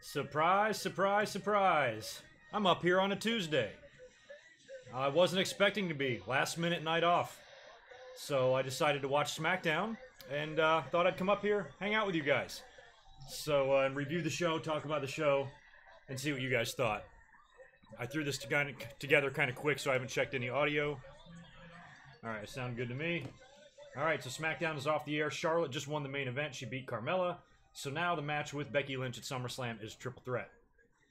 Surprise, surprise, surprise. I'm up here on a Tuesday. I wasn't expecting to be. Last minute night off. So I decided to watch SmackDown and thought I'd come up here, hang out with you guys. So, and review the show, talk about the show, and see what you guys thought. I threw this together kind of quick, so I haven't checked any audio. Alright, sound good to me. Alright, so SmackDown is off the air. Charlotte just won the main event. She beat Carmella. So now the match with Becky Lynch at SummerSlam is triple threat.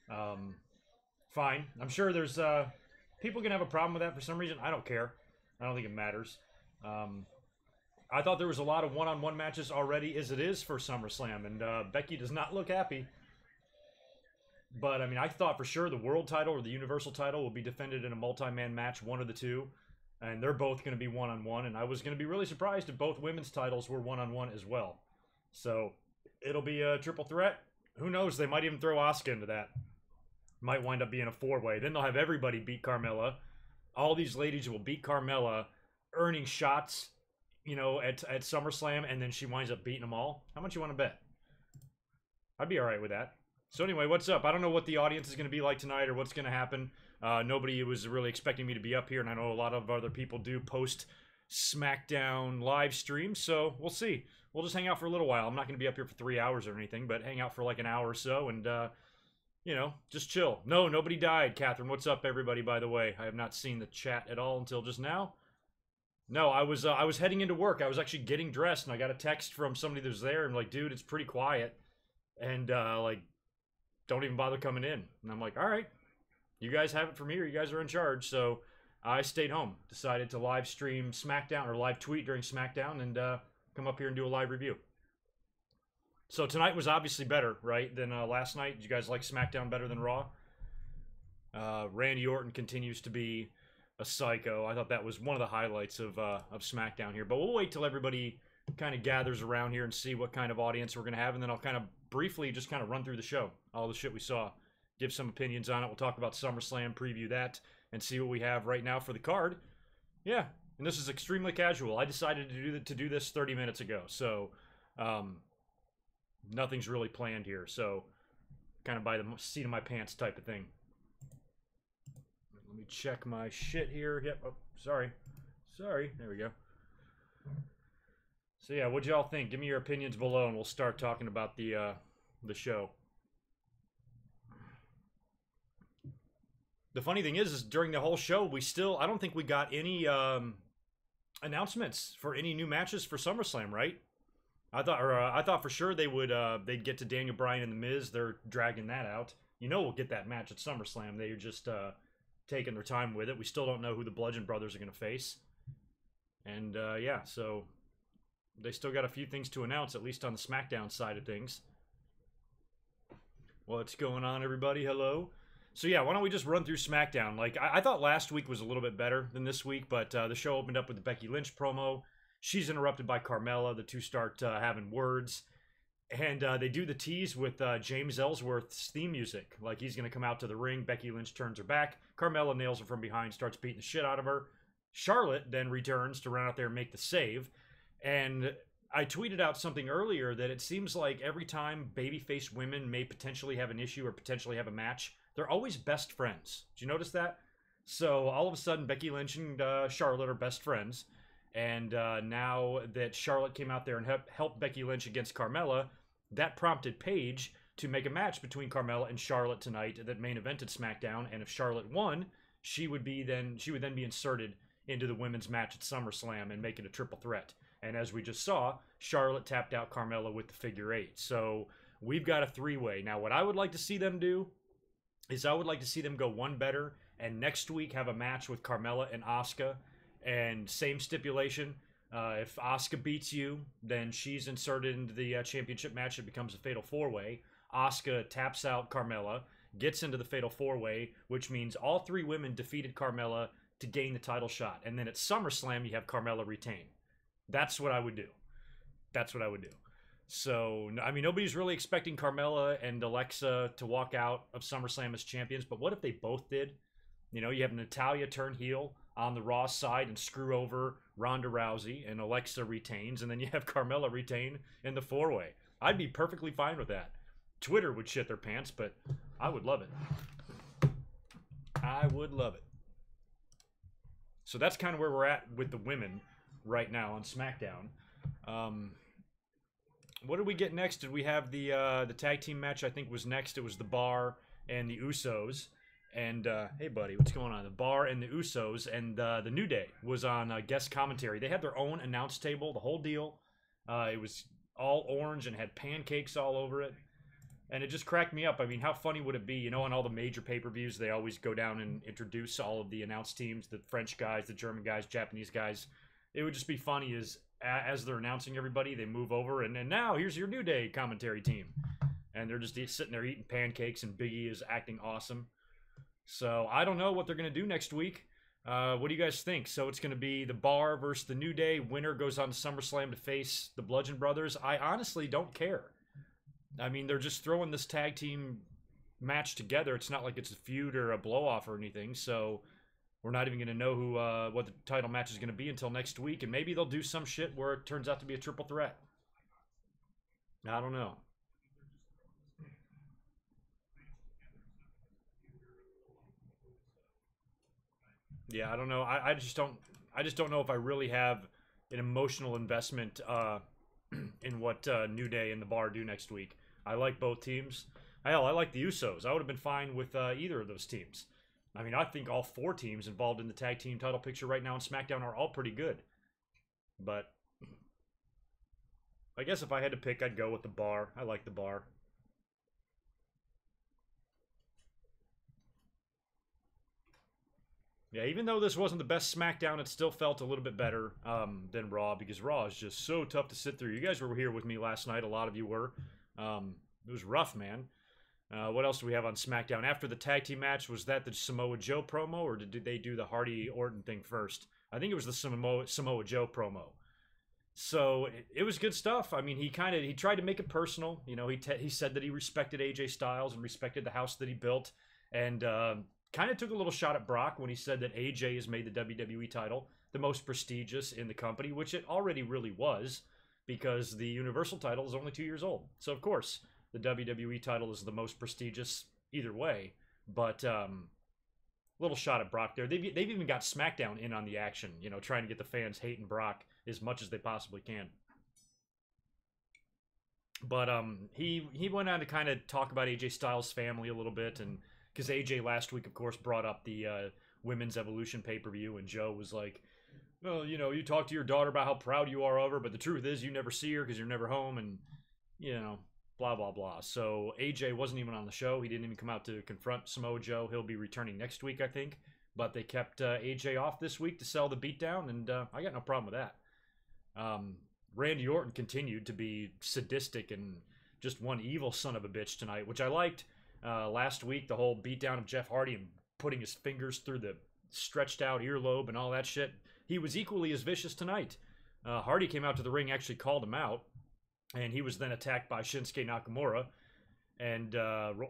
Fine. I'm sure there's people can have a problem with that for some reason. I don't care. I don't think it matters. I thought there was a lot of one-on-one matches already as it is for SummerSlam, and Becky does not look happy. But, I mean, I thought for sure the world title or the universal title will be defended in a multi-man match, one of the two. And they're both going to be one-on-one, and I was going to be really surprised if both women's titles were one-on-one as well. So, it'll be a triple threat. Who knows? They might even throw Asuka into that. Might wind up being a four-way. Then they'll have everybody beat Carmella. All these ladies will beat Carmella, earning shots, you know, at SummerSlam, and then she winds up beating them all. How much you want to bet? I'd be all right with that. So anyway, what's up? I don't know what the audience is going to be like tonight or what's going to happen. Nobody was really expecting me to be up here, and I know a lot of other people do post SmackDown live streams, so we'll see. We'll just hang out for a little while. I'm not going to be up here for 3 hours or anything, but hang out for like an hour or so, and, you know, just chill. No, nobody died, Catherine. What's up, everybody, by the way? I have not seen the chat at all until just now. No, I was heading into work. I was actually getting dressed, and I got a text from somebody that was there, and like, dude, it's pretty quiet, and, like, don't even bother coming in. And I'm like, all right, you guys have it from here. You guys are in charge. So I stayed home, decided to live stream SmackDown or live tweet during SmackDown and come up here and do a live review. So tonight was obviously better, right, than last night. Did you guys like SmackDown better than Raw? Randy Orton continues to be a psycho. I thought that was one of the highlights of SmackDown here. But we'll wait till everybody kind of gathers around here and see what kind of audience we're going to have, and then I'll kind of briefly just kind of run through the show, all the shit we saw, give some opinions on it. We'll talk about SummerSlam, preview that, and see what we have right now for the card. Yeah, and this is extremely casual. I decided to do this 30 minutes ago, so nothing's really planned here, so kind of by the seat of my pants type of thing. Let me check my shit here. Yep, oh, sorry, there we go. So yeah, what'd y'all think? Give me your opinions below, and we'll start talking about the show. The funny thing is during the whole show, I don't think we got any announcements for any new matches for SummerSlam, right? I thought for sure they'd get to Daniel Bryan and The Miz. They're dragging that out. You know we'll get that match at SummerSlam. They're just taking their time with it. We still don't know who the Bludgeon Brothers are going to face. And yeah, so they still got a few things to announce, at least on the SmackDown side of things. What's going on, everybody? Hello. So yeah, why don't we just run through SmackDown? Like, I thought last week was a little bit better than this week, but the show opened up with the Becky Lynch promo. She's interrupted by Carmella. The two start having words. And they do the tease with James Ellsworth's theme music. Like, he's going to come out to the ring. Becky Lynch turns her back. Carmella nails her from behind, starts beating the shit out of her. Charlotte then returns to run out there and make the save. And I tweeted out something earlier that it seems like every time babyface women may potentially have an issue or potentially have a match, they're always best friends. Did you notice that? So all of a sudden, Becky Lynch and Charlotte are best friends. And now that Charlotte came out there and helped Becky Lynch against Carmella, that prompted Paige to make a match between Carmella and Charlotte tonight that main evented SmackDown. And if Charlotte won, she would then be inserted into the women's match at SummerSlam and make it a triple threat. And as we just saw, Charlotte tapped out Carmella with the figure eight. So we've got a three-way. Now, what I would like to see them do is I would like to see them go one better and next week have a match with Carmella and Asuka. And same stipulation, if Asuka beats you, then she's inserted into the championship match. It becomes a fatal four-way. Asuka taps out Carmella, gets into the fatal four-way, which means all three women defeated Carmella to gain the title shot. And then at SummerSlam, you have Carmella retain. That's what I would do. That's what I would do. So, I mean, nobody's really expecting Carmella and Alexa to walk out of SummerSlam as champions, but what if they both did? You know, you have Natalya turn heel on the Raw side and screw over Ronda Rousey, and Alexa retains, and then you have Carmella retain in the four-way. I'd be perfectly fine with that. Twitter would shit their pants, but I would love it. I would love it. So that's kind of where we're at with the women right now on SmackDown. What did we get next? Did we have the tag team match? I think was next. It was the Bar and the Usos. And hey, buddy, what's going on? The Bar and the Usos, and the New Day was on guest commentary. They had their own announce table, the whole deal. It was all orange and had pancakes all over it. And it just cracked me up. I mean, how funny would it be? You know, on all the major pay-per-views, they always go down and introduce all of the announce teams, the French guys, the German guys, Japanese guys. It would just be funny as they're announcing everybody, they move over, and now here's your New Day commentary team. And they're just sitting there eating pancakes, and Big E is acting awesome. So I don't know what they're going to do next week. What do you guys think? So it's going to be the Bar versus the New Day. Winner goes on to SummerSlam to face the Bludgeon Brothers. I honestly don't care. I mean, they're just throwing this tag team match together. It's not like it's a feud or a blow-off or anything, so we're not even going to know who what the title match is going to be until next week, and maybe they'll do some shit where it turns out to be a triple threat. I don't know. Yeah, I don't know. I just don't know if I really have an emotional investment in what New Day and the Bar do next week. I like both teams. Hell, I like the Usos. I would have been fine with either of those teams. I mean, I think all 4 teams involved in the tag team title picture right now in SmackDown are all pretty good. But I guess if I had to pick, I'd go with the Bar. I like the Bar. Yeah, even though this wasn't the best SmackDown, it still felt a little bit better than Raw, because Raw is just so tough to sit through. You guys were here with me last night. A lot of you were. It was rough, man. What else do we have on SmackDown? After the tag team match, was that the Samoa Joe promo, or did they do the Hardy Orton thing first? I think it was the Samoa Joe promo. So it was good stuff. I mean, he tried to make it personal. You know, he said that he respected AJ Styles and respected the house that he built, and kind of took a little shot at Brock when he said that AJ has made the WWE title the most prestigious in the company, which it already really was, because the Universal title is only 2 years old. So of course the WWE title is the most prestigious either way. But little shot at Brock there. They've even got SmackDown in on the action, you know, trying to get the fans hating Brock as much as they possibly can. But he went on to kind of talk about AJ Styles' family a little bit, and because AJ last week, of course, brought up the Women's Evolution pay-per-view, and Joe was like, well, you know, you talk to your daughter about how proud you are of her, but the truth is you never see her because you're never home, and, you know, blah, blah, blah. So AJ wasn't even on the show. He didn't even come out to confront Samoa Joe. He'll be returning next week, I think. But they kept AJ off this week to sell the beatdown, and I got no problem with that. Randy Orton continued to be sadistic and just one evil son of a bitch tonight, which I liked. Last week, the whole beatdown of Jeff Hardy and putting his fingers through the stretched out earlobe and all that shit. He was equally as vicious tonight. Hardy came out to the ring, actually called him out, and he was then attacked by Shinsuke Nakamura. And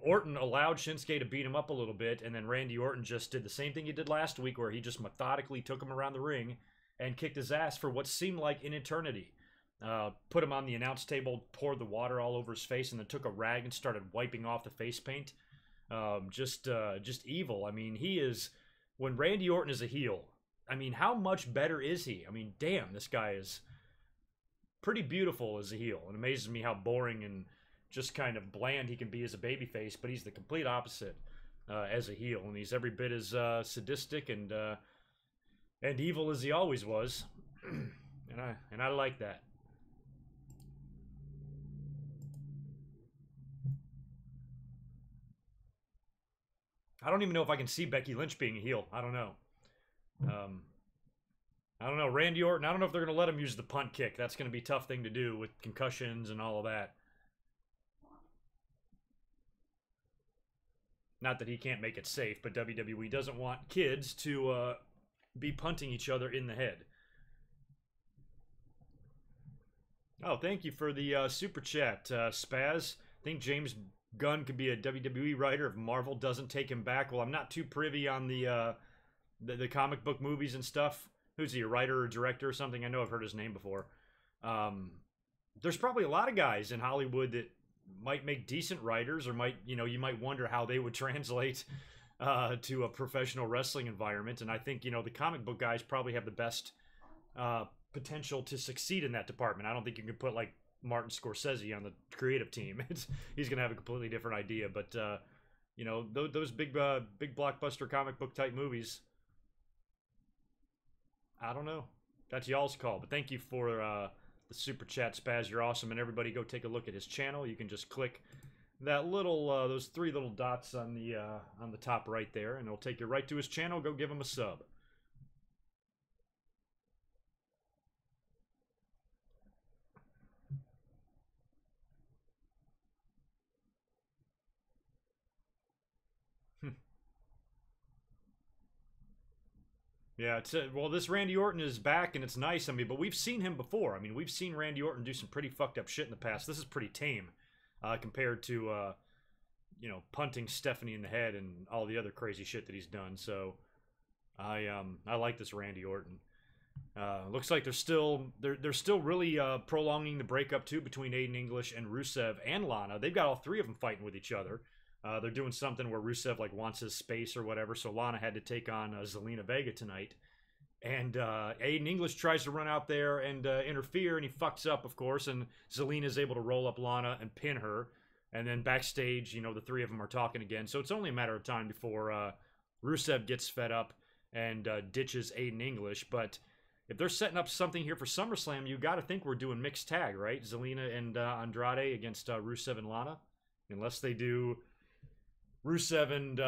Orton allowed Shinsuke to beat him up a little bit, and then Randy Orton just did the same thing he did last week, where he just methodically took him around the ring and kicked his ass for what seemed like an eternity. Put him on the announce table, poured the water all over his face, and then took a rag and started wiping off the face paint. Just evil. I mean, he is... When Randy Orton is a heel, I mean, how much better is he? I mean, damn, this guy is pretty beautiful as a heel. It amazes me how boring and just kind of bland he can be as a babyface, but he's the complete opposite as a heel, and he's every bit as sadistic and evil as he always was. and I like that. I don't even know if I can see Becky Lynch being a heel. I don't know. I don't know. Randy Orton, I don't know if they're going to let him use the punt kick. That's going to be a tough thing to do with concussions and all of that. Not that he can't make it safe, but WWE doesn't want kids to be punting each other in the head. Oh, thank you for the super chat, Spaz. I think James Gunn could be a WWE writer if Marvel doesn't take him back. Well, I'm not too privy on the comic book movies and stuff. Who's he, a writer or director or something? I know I've heard his name before. There's probably a lot of guys in Hollywood that might make decent writers, or might, you know, you might wonder how they would translate to a professional wrestling environment. And I think, you know, the comic book guys probably have the best potential to succeed in that department. I don't think you can put like Martin Scorsese on the creative team. He's going to have a completely different idea. But you know, those big blockbuster comic book type movies, I don't know. That's y'all's call. But thank you for the super chat, Spaz. You're awesome. And everybody go take a look at his channel. You can just click that little those 3 little dots on the top right there, and it'll take you right to his channel. Go give him a sub. Yeah, well, this Randy Orton is back, and it's nice. I mean, but we've seen him before. I mean, we've seen Randy Orton do some pretty fucked up shit in the past. This is pretty tame compared to, you know, punting Stephanie in the head and all the other crazy shit that he's done. So I like this Randy Orton. Looks like they're still really prolonging the breakup too between Aiden English and Rusev and Lana. They've got all 3 of them fighting with each other. They're doing something where Rusev like wants his space or whatever, so Lana had to take on Zelina Vega tonight. And Aiden English tries to run out there and interfere, and he fucks up, of course, and Zelina is able to roll up Lana and pin her. And then backstage, you know, the 3 of them are talking again, so it's only a matter of time before Rusev gets fed up and ditches Aiden English. But if they're setting up something here for SummerSlam, you got to think we're doing mixed tag, right? Zelina and Andrade against Rusev and Lana. Unless they do Rusev and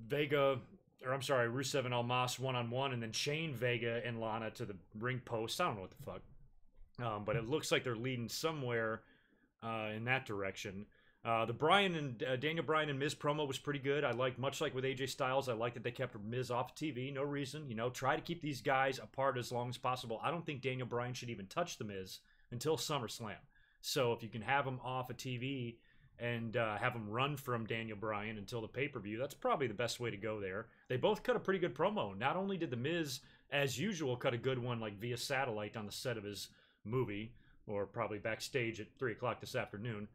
Vega, or I'm sorry, Rusev and Almas one-on-one, and then chain Vega and Lana to the ring post. I don't know what the fuck. But it looks like they're leading somewhere in that direction. The Daniel Bryan and Miz promo was pretty good. I like, much like with AJ Styles, I like that they kept Miz off TV. No reason, you know, try to keep these guys apart as long as possible. I don't think Daniel Bryan should even touch the Miz until SummerSlam. So if you can have him off of TV and have him run from Daniel Bryan until the pay-per-view, that's probably the best way to go there. They both cut a pretty good promo. Not only did the Miz, as usual, cut a good one like via satellite on the set of his movie, or probably backstage at 3 o'clock this afternoon.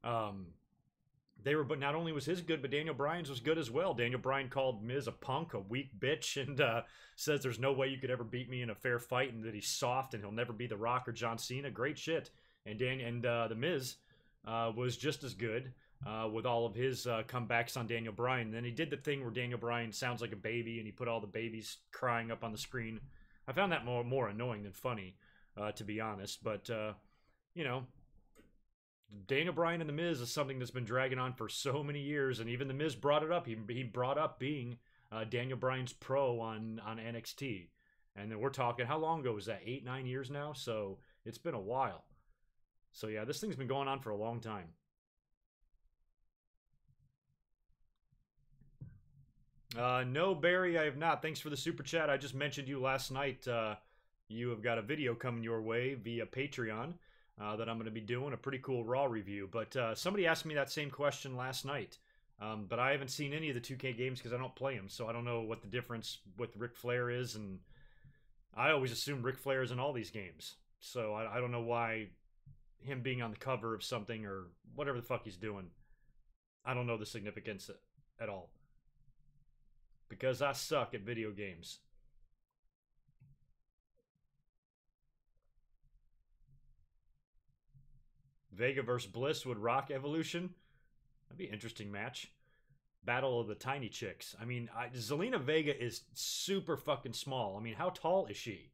But not only was his good, but Daniel Bryan's was good as well. Daniel Bryan called Miz a punk, a weak bitch, and says there's no way you could ever beat me in a fair fight, and that he's soft and he'll never be The Rock or John Cena. Great shit. And the Miz was just as good with all of his comebacks on Daniel Bryan. And then he did the thing where Daniel Bryan sounds like a baby, and he put all the babies crying up on the screen. I found that more annoying than funny, to be honest. But, you know, Daniel Bryan and The Miz is something that's been dragging on for so many years, and even The Miz brought it up. He brought up being Daniel Bryan's pro on NXT. And then we're talking, how long ago was that? 8-9 years now? So it's been a while. So yeah, this thing's been going on for a long time. No, Barry, I have not. Thanks for the super chat. I just mentioned you last night. You have got a video coming your way via Patreon that I'm going to be doing, a pretty cool Raw review. But somebody asked me that same question last night. But I haven't seen any of the 2K games because I don't play them. So I don't know what the difference with Ric Flair is. And I always assume Ric Flair is in all these games. So I don't know why him being on the cover of something or whatever the fuck he's doing, I don't know the significance at all. Because I suck at video games. Vega versus Bliss would rock Evolution. That'd be an interesting match. Battle of the Tiny Chicks. I mean, Zelina Vega is super fucking small. I mean, how tall is she?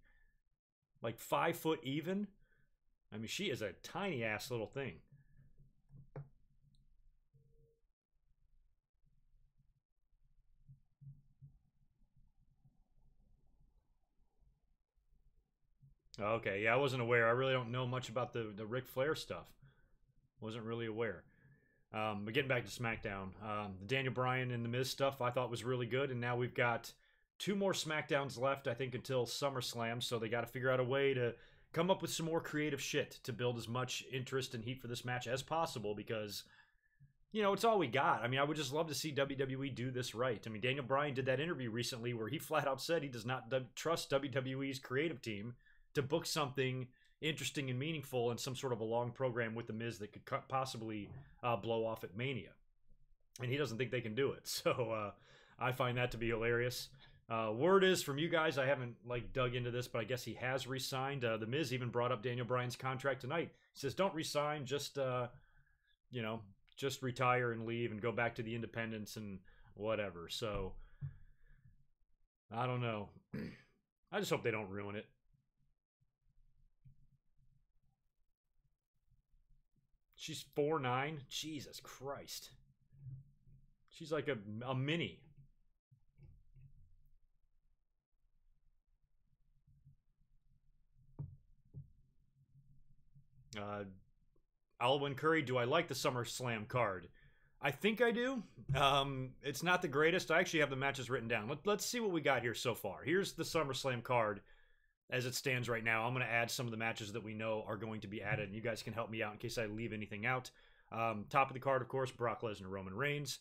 Like 5 foot even? I mean, she is a tiny ass little thing. Okay, yeah, I wasn't aware. I really don't know much about the Ric Flair stuff. Wasn't really aware. But getting back to SmackDown, the Daniel Bryan and The Miz stuff I thought was really good, and now we've got 2 more SmackDowns left, I think, until SummerSlam, so they got to figure out a way to come up with some more creative shit to build as much interest and heat for this match as possible, because, you know, it's all we got. I mean, I would just love to see WWE do this right. I mean, Daniel Bryan did that interview recently where he flat out said he does not trust WWE's creative team to book something interesting and meaningful and some sort of a long program with The Miz that could possibly blow off at Mania. And he doesn't think they can do it. So I find that to be hilarious. Word is from you guys, I haven't like dug into this, but I guess he has re-signed. The Miz even brought up Daniel Bryan's contract tonight. He says, don't re-sign, just you know, just retire and leave and go back to the independents and whatever. So I don't know. I just hope they don't ruin it. She's 4'9". Jesus Christ. She's like a mini. Alwyn Curry, do I like the SummerSlam card? I think I do. It's not the greatest. I actually have the matches written down. Let's see what we got here so far. Here's the SummerSlam card as it stands right now. I'm going to add some of the matches that we know are going to be added, and you guys can help me out in case I leave anything out. Top of the card, of course, Brock Lesnar, Roman Reigns,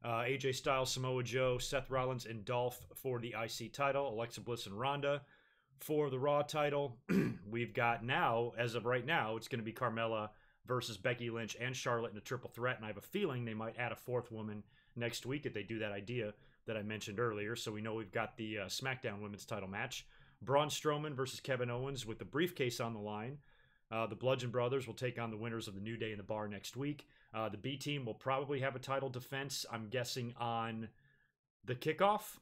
AJ Styles, Samoa Joe, Seth Rollins, and Dolph for the IC title, Alexa Bliss and Ronda for the Raw title. We've got now, as of right now, it's going to be Carmella versus Becky Lynch and Charlotte in a triple threat, and I have a feeling they might add a fourth woman next week if they do that idea that I mentioned earlier. So we know we've got the SmackDown Women's title match. Braun Strowman versus Kevin Owens with the briefcase on the line. The Bludgeon Brothers will take on the winners of the New Day in the Bar next week. The B Team will probably have a title defense, I'm guessing, on the kickoff,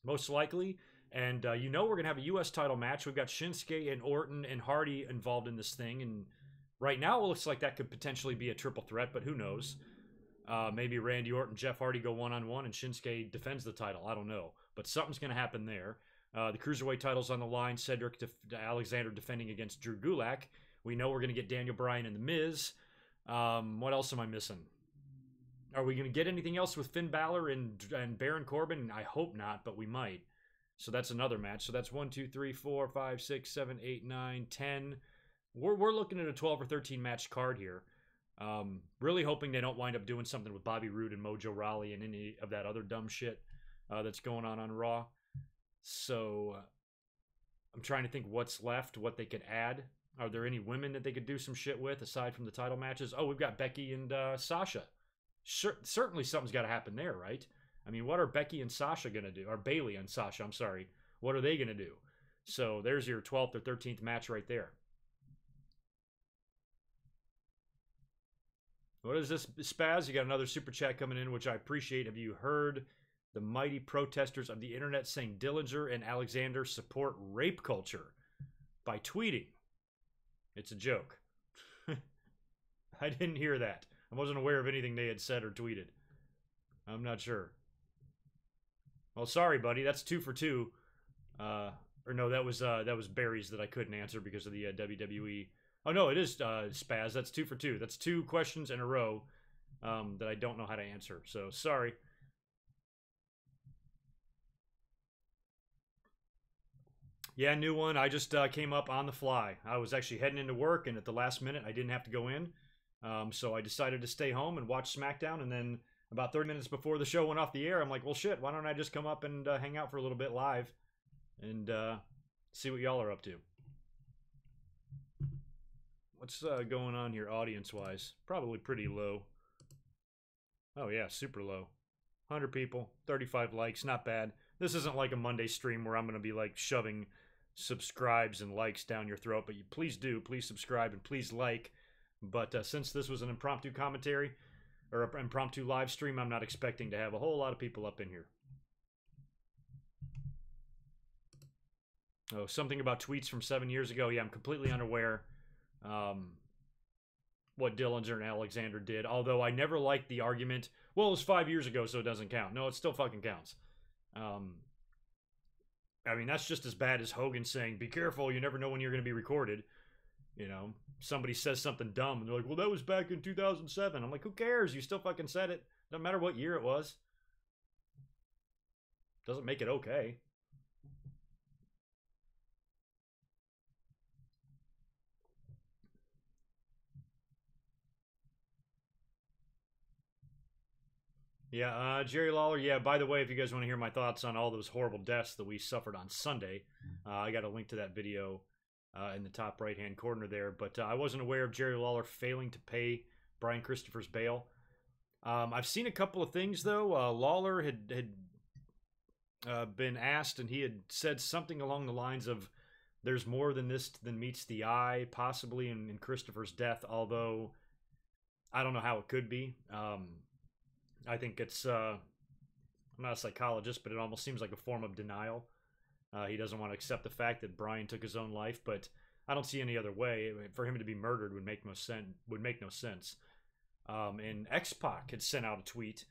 most likely. And you know we're going to have a U.S. title match. We've got Shinsuke and Orton and Hardy involved in this thing. And right now it looks like that could potentially be a triple threat, but who knows? Maybe Randy Orton, Jeff Hardy go one-on-one and Shinsuke defends the title. I don't know. But something's going to happen there. The Cruiserweight title's on the line. Cedric Alexander defending against Drew Gulak. We know we're going to get Daniel Bryan and The Miz. What else am I missing? Are we going to get anything else with Finn Balor and Baron Corbin? I hope not, but we might. So that's another match. So that's 1, 2, 3, 4, 5, 6, 7, 8, 9, 10. We're looking at a 12 or 13 match card here. Really hoping they don't wind up doing something with Bobby Roode and Mojo Rawley and any of that other dumb shit that's going on Raw. So I'm trying to think what's left, what they could add. Are there any women that they could do some shit with aside from the title matches? Oh, we've got Becky and Sasha. Sure, certainly something's got to happen there, right? I mean, what are Becky and Sasha going to do? Or Bayley and Sasha, I'm sorry. What are they going to do? So there's your 12th or 13th match right there. What is this, Spaz? You got another super chat coming in, which I appreciate. Have you heard the mighty protesters of the internet saying Dillinger and Alexander support rape culture by tweeting? It's a joke. I didn't hear that. I wasn't aware of anything they had said or tweeted. I'm not sure. Well, sorry, buddy. That's 2 for 2. Or no, that was Barry's that I couldn't answer because of the WWE. Oh no, it is Spaz. That's 2 for 2. That's 2 questions in a row that I don't know how to answer. So sorry. Yeah, new one. I just came up on the fly. I was actually heading into work, and at the last minute, I didn't have to go in. So I decided to stay home and watch SmackDown, and then about 30 minutes before the show went off the air, I'm like, well, shit, why don't I just come up and hang out for a little bit live and see what y'all are up to. What's going on here audience-wise? Probably pretty low. Oh, yeah, super low. 100 people, 35 likes, not bad. This isn't like a Monday stream where I'm going to be like shoving subscribes and likes down your throat, but you please do. Please subscribe and please like. But since this was an impromptu commentary or an impromptu live stream, I'm not expecting to have a whole lot of people up in here. Oh, something about tweets from 7 years ago. Yeah, I'm completely unaware what Dillinger and Alexander did. Although I never liked the argument, well, it was 5 years ago, so it doesn't count. No, it still fucking counts. I mean, that's just as bad as Hogan saying, be careful, you never know when you're going to be recorded. You know, somebody says something dumb, and they're like, well, that was back in 2007. I'm like, who cares? You still fucking said it. Doesn't matter what year it was. Doesn't make it okay. Yeah, Jerry Lawler, yeah, by the way, if you guys want to hear my thoughts on all those horrible deaths that we suffered on Sunday, I got a link to that video in the top right-hand corner there. But I wasn't aware of Jerry Lawler failing to pay Brian Christopher's bail. I've seen a couple of things, though. Lawler had been asked, and he had said something along the lines of, there's more than this than meets the eye, possibly in Christopher's death, although I don't know how it could be. I think it's, I'm not a psychologist, but it almost seems like a form of denial. He doesn't want to accept the fact that Brian took his own life, but I don't see any other way. For him to be murdered would make no sense. And X-Pac had sent out a tweet,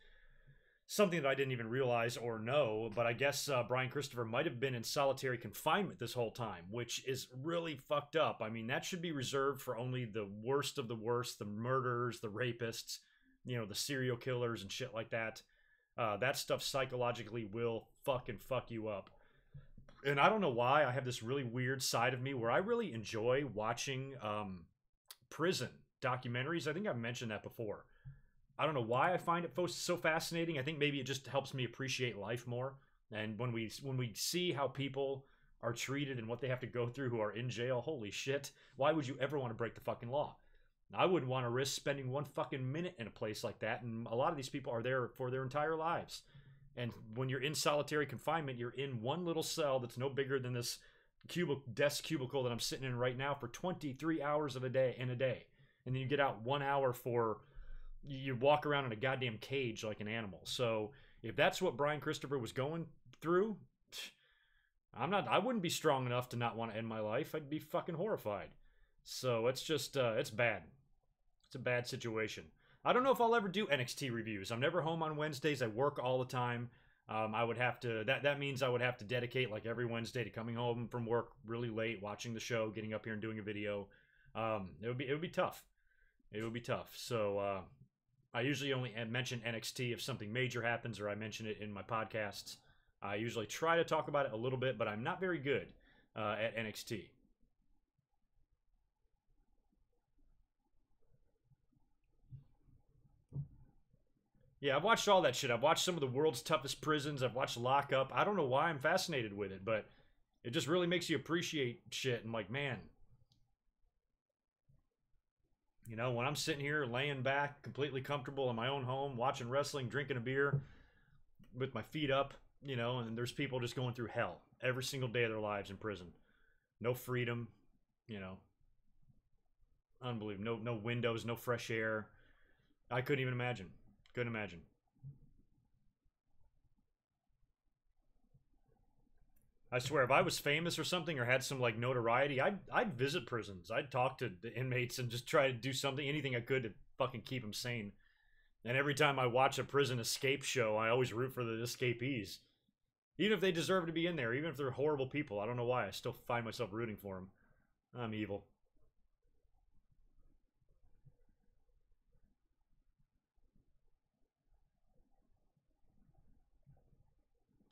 something that I didn't even realize or know, but I guess Brian Christopher might have been in solitary confinement this whole time, which is really fucked up. I mean, that should be reserved for only the worst of the worst, the murderers, the rapists, you know, the serial killers and shit like that. That stuff psychologically will fucking fuck you up. And I don't know why, I have this really weird side of me where I really enjoy watching prison documentaries. I think I've mentioned that before. I don't know why I find it so fascinating. I think maybe it just helps me appreciate life more. And when we see how people are treated and what they have to go through who are in jail, holy shit, why would you ever want to break the fucking law? I wouldn't want to risk spending one fucking minute in a place like that, and a lot of these people are there for their entire lives. And when you're in solitary confinement, you're in one little cell that's no bigger than this desk cubicle that I'm sitting in right now for 23 hours in a day. And then you get out 1 hour for... You walk around in a goddamn cage like an animal. So if that's what Brian Christopher was going through, I wouldn't be strong enough to not want to end my life. I'd be fucking horrified. So it's just, it's bad. It's a bad situation. I don't know if I'll ever do NXT reviews. I'm never home on Wednesdays. I work all the time. I would have to, that means I would have to dedicate like every Wednesday to coming home from work really late, watching the show, getting up here and doing a video. It would be tough. It would be tough. So, I usually only mention NXT if something major happens or I mention it in my podcasts. I usually try to talk about it a little bit, but I'm not very good at NXT. Yeah, I've watched all that shit. I've watched some of the world's toughest prisons. I've watched Lock Up. I don't know why I'm fascinated with it, but it just really makes you appreciate shit. And like, man, you know, when I'm sitting here laying back, completely comfortable in my own home, watching wrestling, drinking a beer with my feet up, you know, and there's people just going through hell every single day of their lives in prison. No freedom, you know. Unbelievable. No windows, no fresh air. I couldn't even imagine. Couldn't imagine. I swear, if I was famous or something or had some like notoriety, I'd visit prisons. I'd talk to the inmates and just try to do something, anything I could to fucking keep them sane. And every time I watch a prison escape show, I always root for the escapees. Even if they deserve to be in there, even if they're horrible people, I don't know why, I still find myself rooting for them. I'm evil.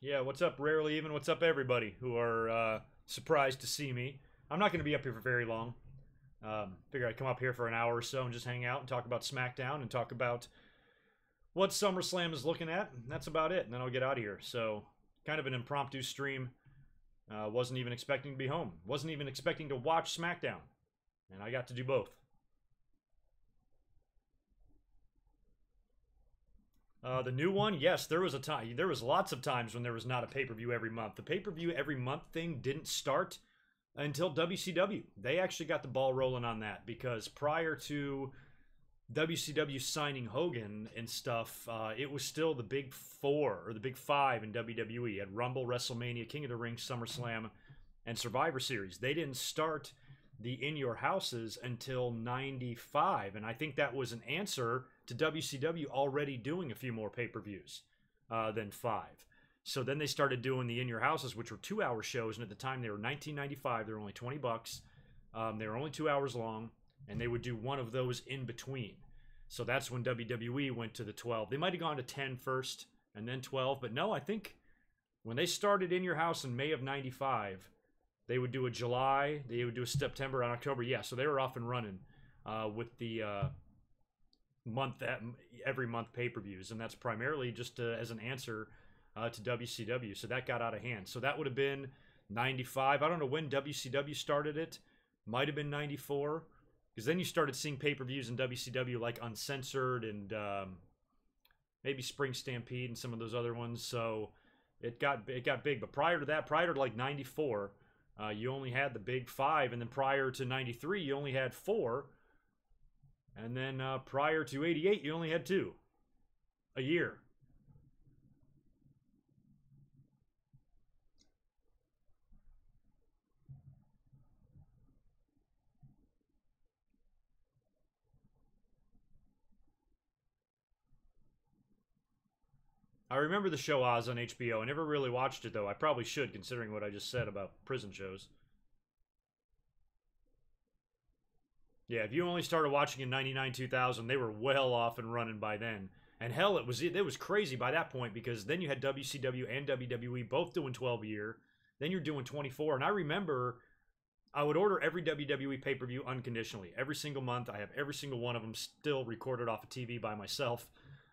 Yeah, what's up, Rarely Even? What's up, everybody who are surprised to see me? I'm not going to be up here for very long. Figure I'd come up here for an hour or so and just hang out and talk about SmackDown and talk about what SummerSlam is looking at. And that's about it, and then I'll get out of here. So, kind of an impromptu stream. Wasn't even expecting to be home. Wasn't even expecting to watch SmackDown. And I got to do both. The new one, yes, there was a time. There was lots of times when there was not a pay-per-view every month. The pay-per-view every month thing didn't start until WCW. They actually got the ball rolling on that because prior to WCW signing Hogan and stuff, it was still the Big Four or the Big Five in WWE. You had Rumble, WrestleMania, King of the Ring, SummerSlam, and Survivor Series. They didn't start the In Your Houses until '95, and I think that was an answer to WCW already doing a few more pay-per-views than 5. So then they started doing the In Your Houses, which were 2-hour shows, and at the time they were $19.95. They were only $20. They were only 2 hours long, and they would do one of those in between. So that's when WWE went to the 12. They might have gone to 10 first and then 12, but no, I think when they started In Your House in May of '95, they would do a July, they would do a September and October. Yeah, so they were off and running with the every month pay-per-views, and that's primarily just as an answer to WCW. So that got out of hand. So that would have been '95. I don't know when WCW started it, Might have been 94. Because then you started seeing pay-per-views in WCW like Uncensored and maybe Spring Stampede and some of those other ones. So it got big. But prior to that, prior to like 94, you only had the big 5. And then prior to 93, you only had 4. And then prior to 88, you only had 2 a year. I remember the show Oz on HBO. I never really watched it, though. I probably should, considering what I just said about prison shows. Yeah, if you only started watching in 99, 2000, they were well off and running by then. And hell, it was crazy by that point, because then you had WCW and WWE both doing 12 a year. Then you're doing 24. And I remember I would order every WWE pay-per-view unconditionally. Every single month, I have every single one of them still recorded off a TV by myself.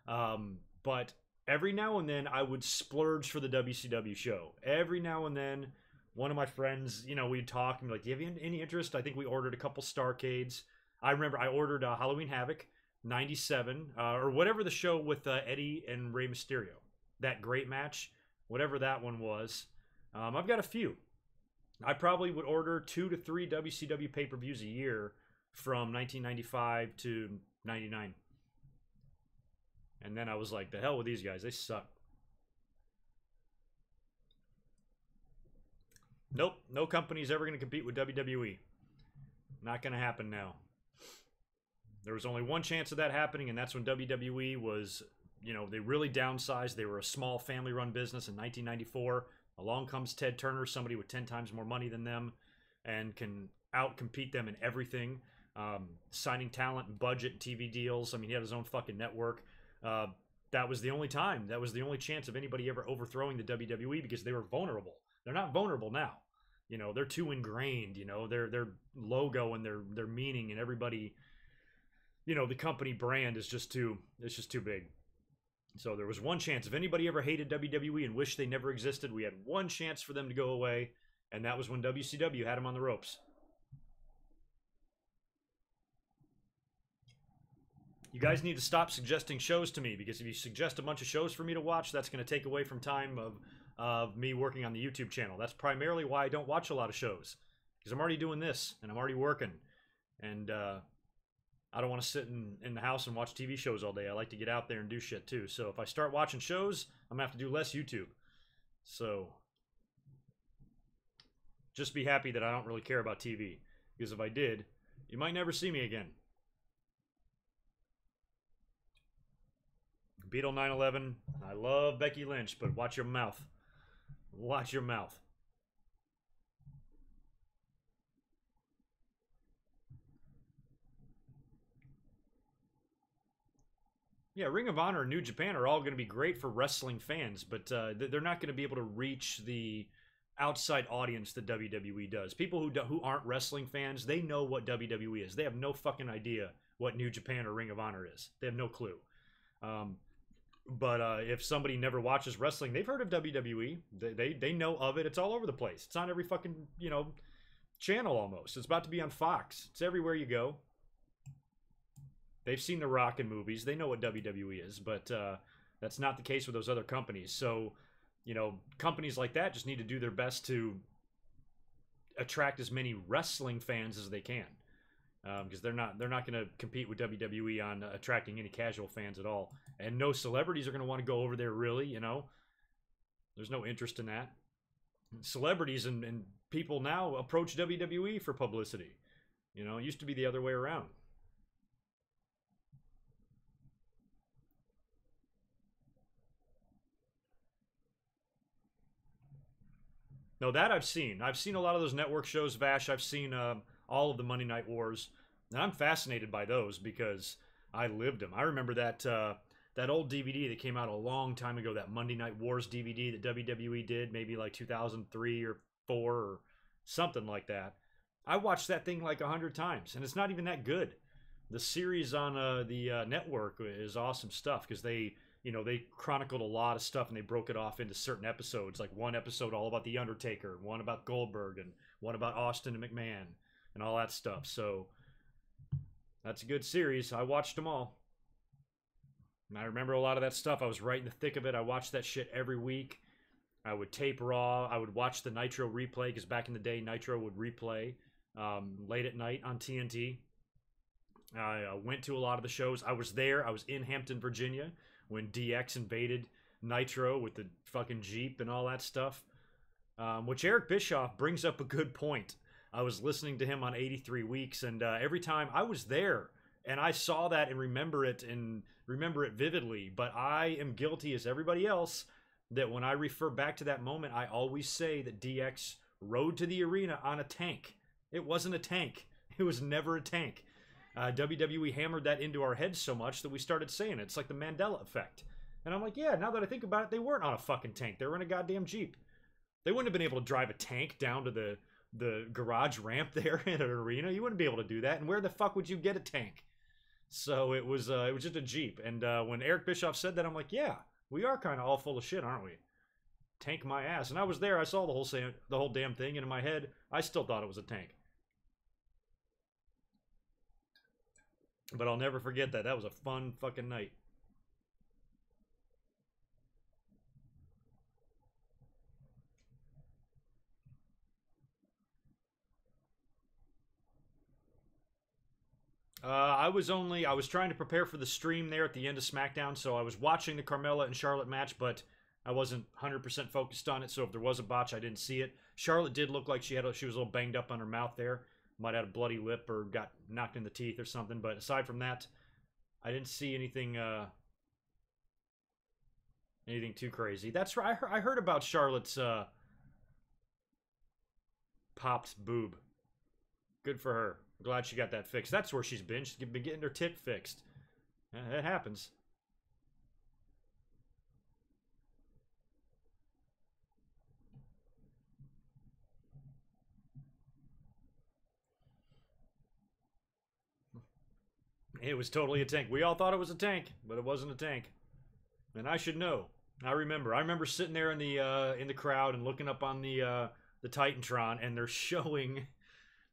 But every now and then, I would splurge for the WCW show. Every now and then, one of my friends, you know, we'd talk and be like, do you have any interest? I think we ordered a couple Starcades. I remember I ordered Halloween Havoc, 97, or whatever the show with Eddie and Rey Mysterio. That great match, whatever that one was. I've got a few. I probably would order 2 to 3 WCW pay-per-views a year from 1995 to 99. And then I was like, the hell with these guys. They suck. Nope. No company's ever going to compete with WWE. Not going to happen now. There was only one chance of that happening, and that's when WWE was, you know, they really downsized. They were a small family-run business in 1994. Along comes Ted Turner, somebody with 10 times more money than them, and can out-compete them in everything. Signing talent and budget and TV deals. I mean, he had his own fucking network. That was the only time. That was the only chance of anybody ever overthrowing the WWE, because they were vulnerable. They're not vulnerable now. You know, they're too ingrained. You know, their logo and their meaning, and everybody, you know, the company brand is just too big. So there was one chance. If anybody ever hated WWE and wished they never existed, we had one chance for them to go away, and that was when WCW had them on the ropes. You guys need to stop suggesting shows to me, because if you suggest a bunch of shows for me to watch, that's going to take away from time of me working on the YouTube channel. That's primarily why I don't watch a lot of shows, because I'm already doing this, and I'm already working, and I don't want to sit in the house and watch TV shows all day. I like to get out there and do shit too. So if I start watching shows, I'm going to have to do less YouTube. So just be happy that I don't really care about TV, because if I did, you might never see me again. Beetle 911. I love Becky Lynch, but watch your mouth. Watch your mouth. Yeah, Ring of Honor and New Japan are all going to be great for wrestling fans, but they're not going to be able to reach the outside audience that WWE does. People who aren't wrestling fans, they know what WWE is. They have no fucking idea what New Japan or Ring of Honor is. They have no clue. But if somebody never watches wrestling, they've heard of WWE. They know of it. It's all over the place. It's on every fucking, you know, channel almost. It's about to be on Fox. It's everywhere you go. They've seen The Rock in movies. They know what WWE is, but that's not the case with those other companies. So, you know, companies like that just need to do their best to attract as many wrestling fans as they can, because they're not going to compete with WWE on attracting any casual fans at all. And no celebrities are going to want to go over there, really. You know, there's no interest in that. Celebrities and people now approach WWE for publicity. You know, it used to be the other way around. No, that I've seen. I've seen a lot of those network shows, Vash. I've seen all of the Monday Night Wars. And I'm fascinated by those because I lived them. I remember that old DVD that came out a long time ago, that Monday Night Wars DVD that WWE did, maybe like 2003 or 4 or something like that. I watched that thing like 100 times, and it's not even that good. The series on the network is awesome stuff because they chronicled a lot of stuff and they broke it off into certain episodes, like one episode all about The Undertaker, one about Goldberg, and one about Austin and McMahon. and all that stuff. So that's a good series. I watched them all. And I remember a lot of that stuff. I was right in the thick of it. I watched that shit every week. I would tape Raw. I would watch the Nitro replay, because back in the day, Nitro would replay late at night on TNT. I went to a lot of the shows. I was there. I was in Hampton, Virginia, when DX invaded Nitro with the fucking Jeep and all that stuff. Which Eric Bischoff brings up a good point. I was listening to him on 83 Weeks, and every time I was there, and I saw that and remember it vividly, but I am guilty as everybody else that when I refer back to that moment, I always say that DX rode to the arena on a tank. It wasn't a tank. It was never a tank. WWE hammered that into our heads so much that we started saying it. It's like the Mandela effect. And I'm like, yeah, now that I think about it, they weren't on a fucking tank. They were in a goddamn Jeep. They wouldn't have been able to drive a tank down to the garage ramp there in an arena. You wouldn't be able to do that. And where the fuck would you get a tank? So it was just a Jeep. And when Eric Bischoff said that, I'm like, yeah, we are kind of all full of shit, aren't we? Tank my ass. And I was there. I saw the whole damn thing. And in my head, I still thought it was a tank. But I'll never forget that. That was a fun fucking night. I was trying to prepare for the stream there at the end of SmackDown, so I was watching the Carmella and Charlotte match, but I wasn't 100% focused on it, so if there was a botch, I didn't see it. Charlotte did look like she was a little banged up on her mouth there. Might have had a bloody lip or got knocked in the teeth or something, but aside from that, I didn't see anything too crazy. That's right, I heard about Charlotte's popped boob. Good for her. Glad she got that fixed. That's where she's been. She's been getting her tit fixed. It happens. It was totally a tank. We all thought it was a tank, but it wasn't a tank. And I should know. I remember sitting there in the crowd and looking up on the Titantron, and they're showing.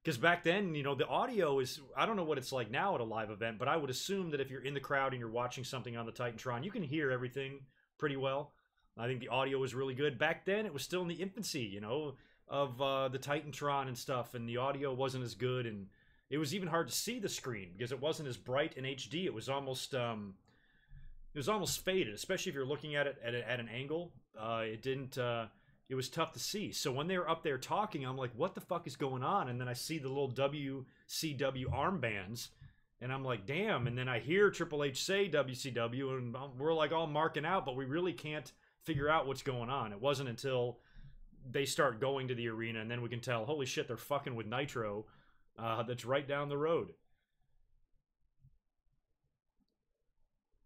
Because back then, you know, the audio is, I don't know what it's like now at a live event, but I would assume that if you're in the crowd and you're watching something on the Titantron, you can hear everything pretty well. I think the audio was really good. Back then, it was still in the infancy, you know, of the Titantron and stuff, and the audio wasn't as good, and it was even hard to see the screen because it wasn't as bright in HD. It was almost faded, especially if you're looking at it at an angle. It was tough to see. So when they were up there talking, I'm like, what the fuck is going on? And then I see the little WCW armbands, and I'm like, damn. And then I hear Triple H say WCW, and we're like all marking out, but we really can't figure out what's going on. It wasn't until they start going to the arena, and then we can tell, holy shit, they're fucking with Nitro. That's right down the road.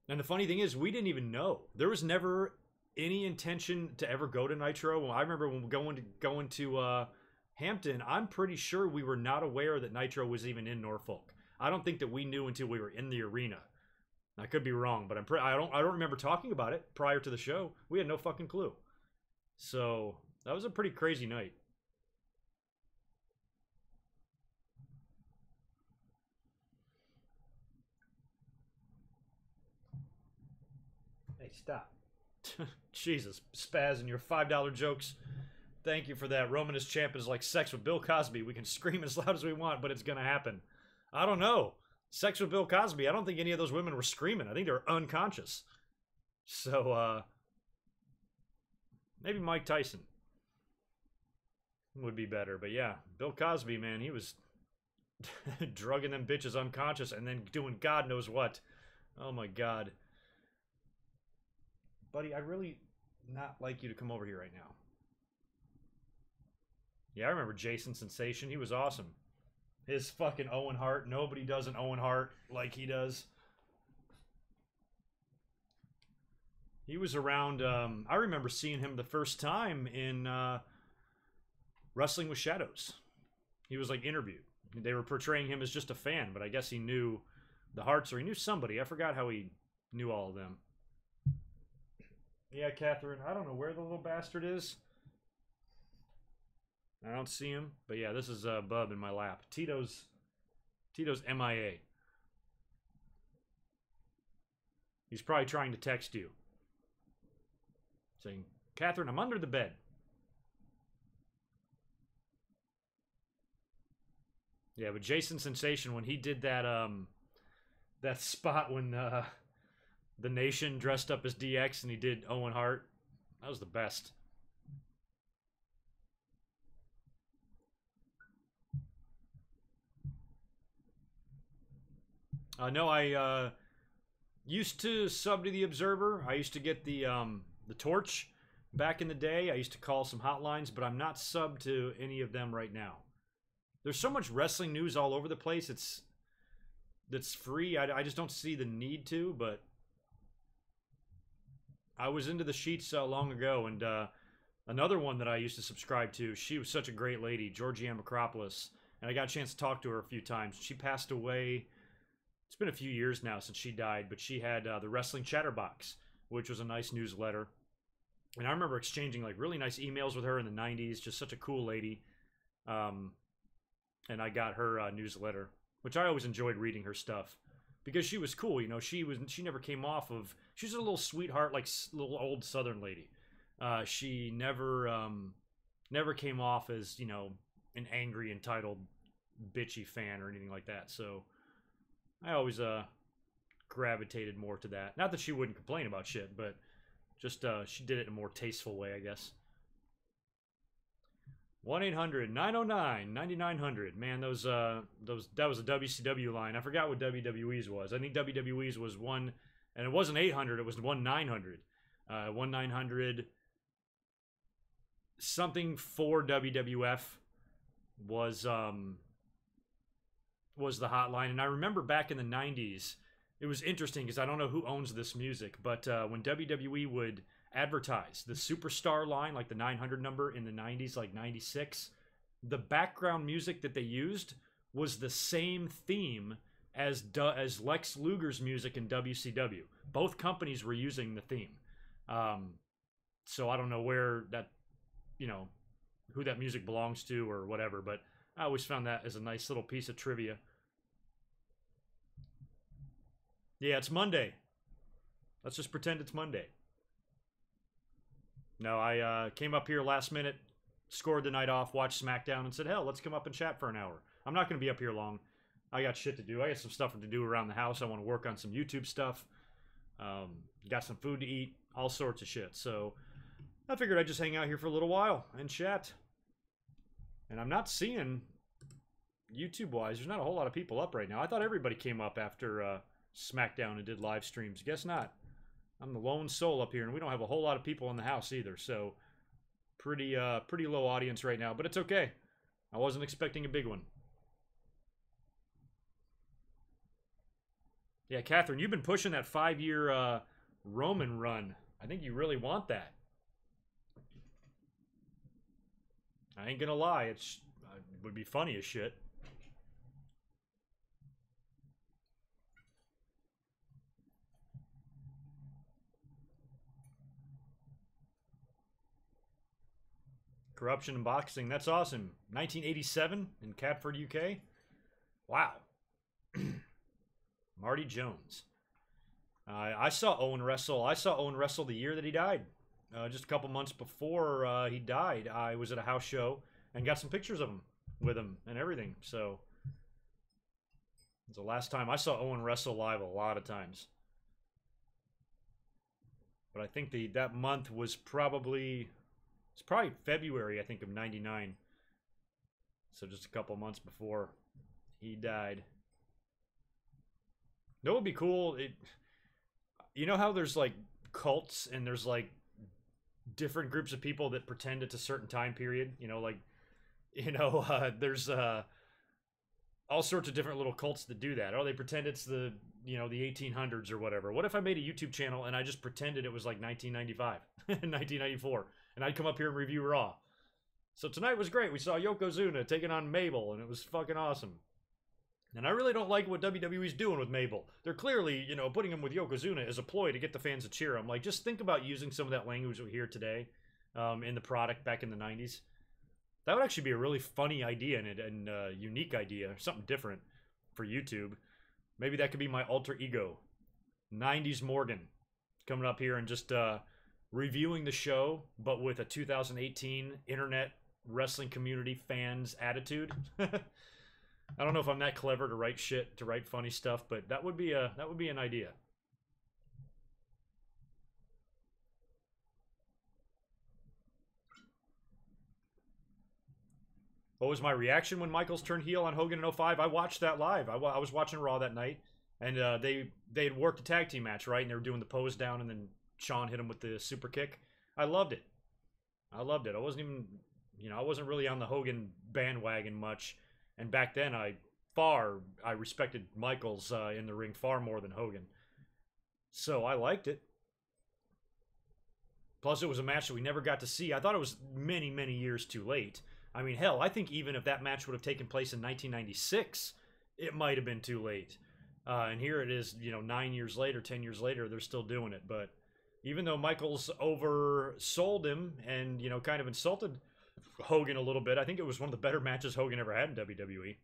And the funny thing is, we didn't even know. There was never any intention to ever go to Nitro. I remember when going to Hampton, I'm pretty sure we were not aware that Nitro was even in Norfolk. I don't think that we knew until we were in the arena. I could be wrong, but I don't remember talking about it prior to the show. We had no fucking clue. So that was a pretty crazy night. Hey, stop. Jesus, Spaz and your $5 jokes. Thank you for that. Roman as champ is like sex with Bill Cosby. We can scream as loud as we want, but it's going to happen. I don't know. Sex with Bill Cosby, I don't think any of those women were screaming. I think they were unconscious. So, maybe Mike Tyson would be better. But yeah, Bill Cosby, man, he was drugging them bitches unconscious and then doing God knows what. Oh my God. Buddy, I'd really not like you to come over here right now. Yeah, I remember Jason Sensation. He was awesome. His fucking Owen Hart. Nobody does an Owen Hart like he does. He was around, I remember seeing him the first time in Wrestling with Shadows. He was like interviewed. They were portraying him as just a fan, but I guess he knew the Harts, or he knew somebody. I forgot how he knew all of them. Yeah, Catherine, I don't know where the little bastard is. I don't see him. But yeah, this is Bub in my lap. Tito's MIA. He's probably trying to text you. Saying, Catherine, I'm under the bed. Yeah, but Jason Sensation, when he did that that spot when the Nation dressed up as DX and he did Owen Hart, that was the best. No, I used to sub to the Observer. I used to get the Torch back in the day. I used to call some hotlines, but I'm not sub to any of them right now. There's so much wrestling news all over the place. That's free. I just don't see the need to, but I was into the sheets long ago, and another one that I used to subscribe to, she was such a great lady, Georgianne Macropolis, and I got a chance to talk to her a few times. She passed away. It's been a few years now since she died, but she had the Wrestling Chatterbox, which was a nice newsletter. And I remember exchanging like really nice emails with her in the 90s, just such a cool lady. And I got her newsletter, which I always enjoyed reading her stuff because she was cool. You know, she never came off of, she's a little sweetheart, like little old Southern lady. She never came off as, you know, an angry, entitled, bitchy fan or anything like that. So I always gravitated more to that. Not that she wouldn't complain about shit, but just she did it in a more tasteful way, I guess. 1-800-909-9900. Man, that was a WCW line. I forgot what WWE's was. I think WWE's was one, and it wasn't 800. It was 1-900. 1-900 something for WWF was the hotline. And I remember back in the 90s, it was interesting because I don't know who owns this music, but when WWE would advertise the Superstar line, like the 900 number in the 90s, like 96, the background music that they used was the same theme as Lex Luger's music in WCW. Both companies were using the theme. So I don't know where that, you know, who that music belongs to or whatever, but I always found that as a nice little piece of trivia. Yeah, it's Monday. Let's just pretend it's Monday. No, I came up here last minute, scored the night off, watched SmackDown, and said, hell, let's come up and chat for an hour. I'm not going to be up here long. I got shit to do. I got some stuff to do around the house. I want to work on some YouTube stuff. Got some food to eat, all sorts of shit. So I figured I'd just hang out here for a little while and chat. And I'm not seeing, YouTube-wise, there's not a whole lot of people up right now. I thought everybody came up after SmackDown and did live streams. Guess not. I'm the lone soul up here, and we don't have a whole lot of people in the house either, so pretty low audience right now, but it's okay. I wasn't expecting a big one. Yeah, Catherine, you've been pushing that 5-year Roman run. I think you really want that. I ain't gonna lie, it would be funny as shit. Corruption in Boxing. That's awesome. 1987 in Catford, UK. Wow. Marty Jones. I saw Owen wrestle. I saw Owen wrestle the year that he died. Just a couple months before he died, I was at a house show and got some pictures of him with him and everything. So it's the last time I saw Owen wrestle live a lot of times. But I think that month was probably... It's probably February, I think, of 99. So just a couple months before he died. That would be cool. You know how there's like cults and there's like different groups of people that pretend it's a certain time period? You know, like, there's all sorts of different little cults that do that. Oh, they pretend it's the 1800s or whatever. What if I made a YouTube channel and I just pretended it was like 1995, 1994? And I'd come up here and review Raw. So tonight was great. We saw Yokozuna taking on Mabel, and it was fucking awesome. And I really don't like what WWE's doing with Mabel. They're clearly, putting him with Yokozuna as a ploy to get the fans to cheer him. Like, just think about using some of that language we hear today in the product back in the 90s. That would actually be a really funny idea and unique idea, something different for YouTube. Maybe that could be my alter ego, 90s Morgan, coming up here and just reviewing the show, but with a 2018 internet wrestling community fans attitude. I don't know if I'm that clever to write shit, to write funny stuff, but that would be an idea. What was my reaction when Michaels turned heel on Hogan in 05? I watched that live. I was watching Raw that night, and they had worked a tag team match, right? And they were doing the pose down, and then Shawn hit him with the super kick. I loved it. I loved it. I wasn't even, I wasn't really on the Hogan bandwagon much. And back then, I respected Michaels in the ring far more than Hogan. So I liked it. Plus, it was a match that we never got to see. I thought it was many, many years too late. I mean, hell, I think even if that match would have taken place in 1996, it might have been too late. And here it is, 9 years later, 10 years later, they're still doing it. But even though Michaels oversold him and, kind of insulted Hogan a little bit, I think it was one of the better matches Hogan ever had in WWE.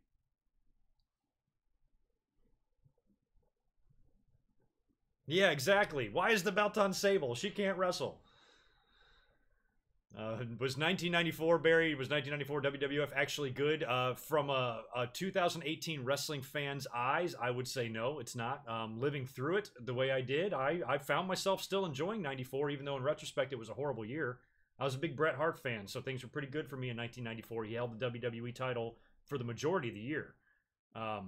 Yeah, exactly. Why is the belt on Sable? She can't wrestle. Was 1994, Barry, was 1994 WWF actually good? From a 2018 wrestling fan's eyes, I would say no, it's not. Living through it the way I did, I found myself still enjoying 94, even though in retrospect it was a horrible year. I was a big Bret Hart fan, so things were pretty good for me in 1994. He held the WWE title for the majority of the year. I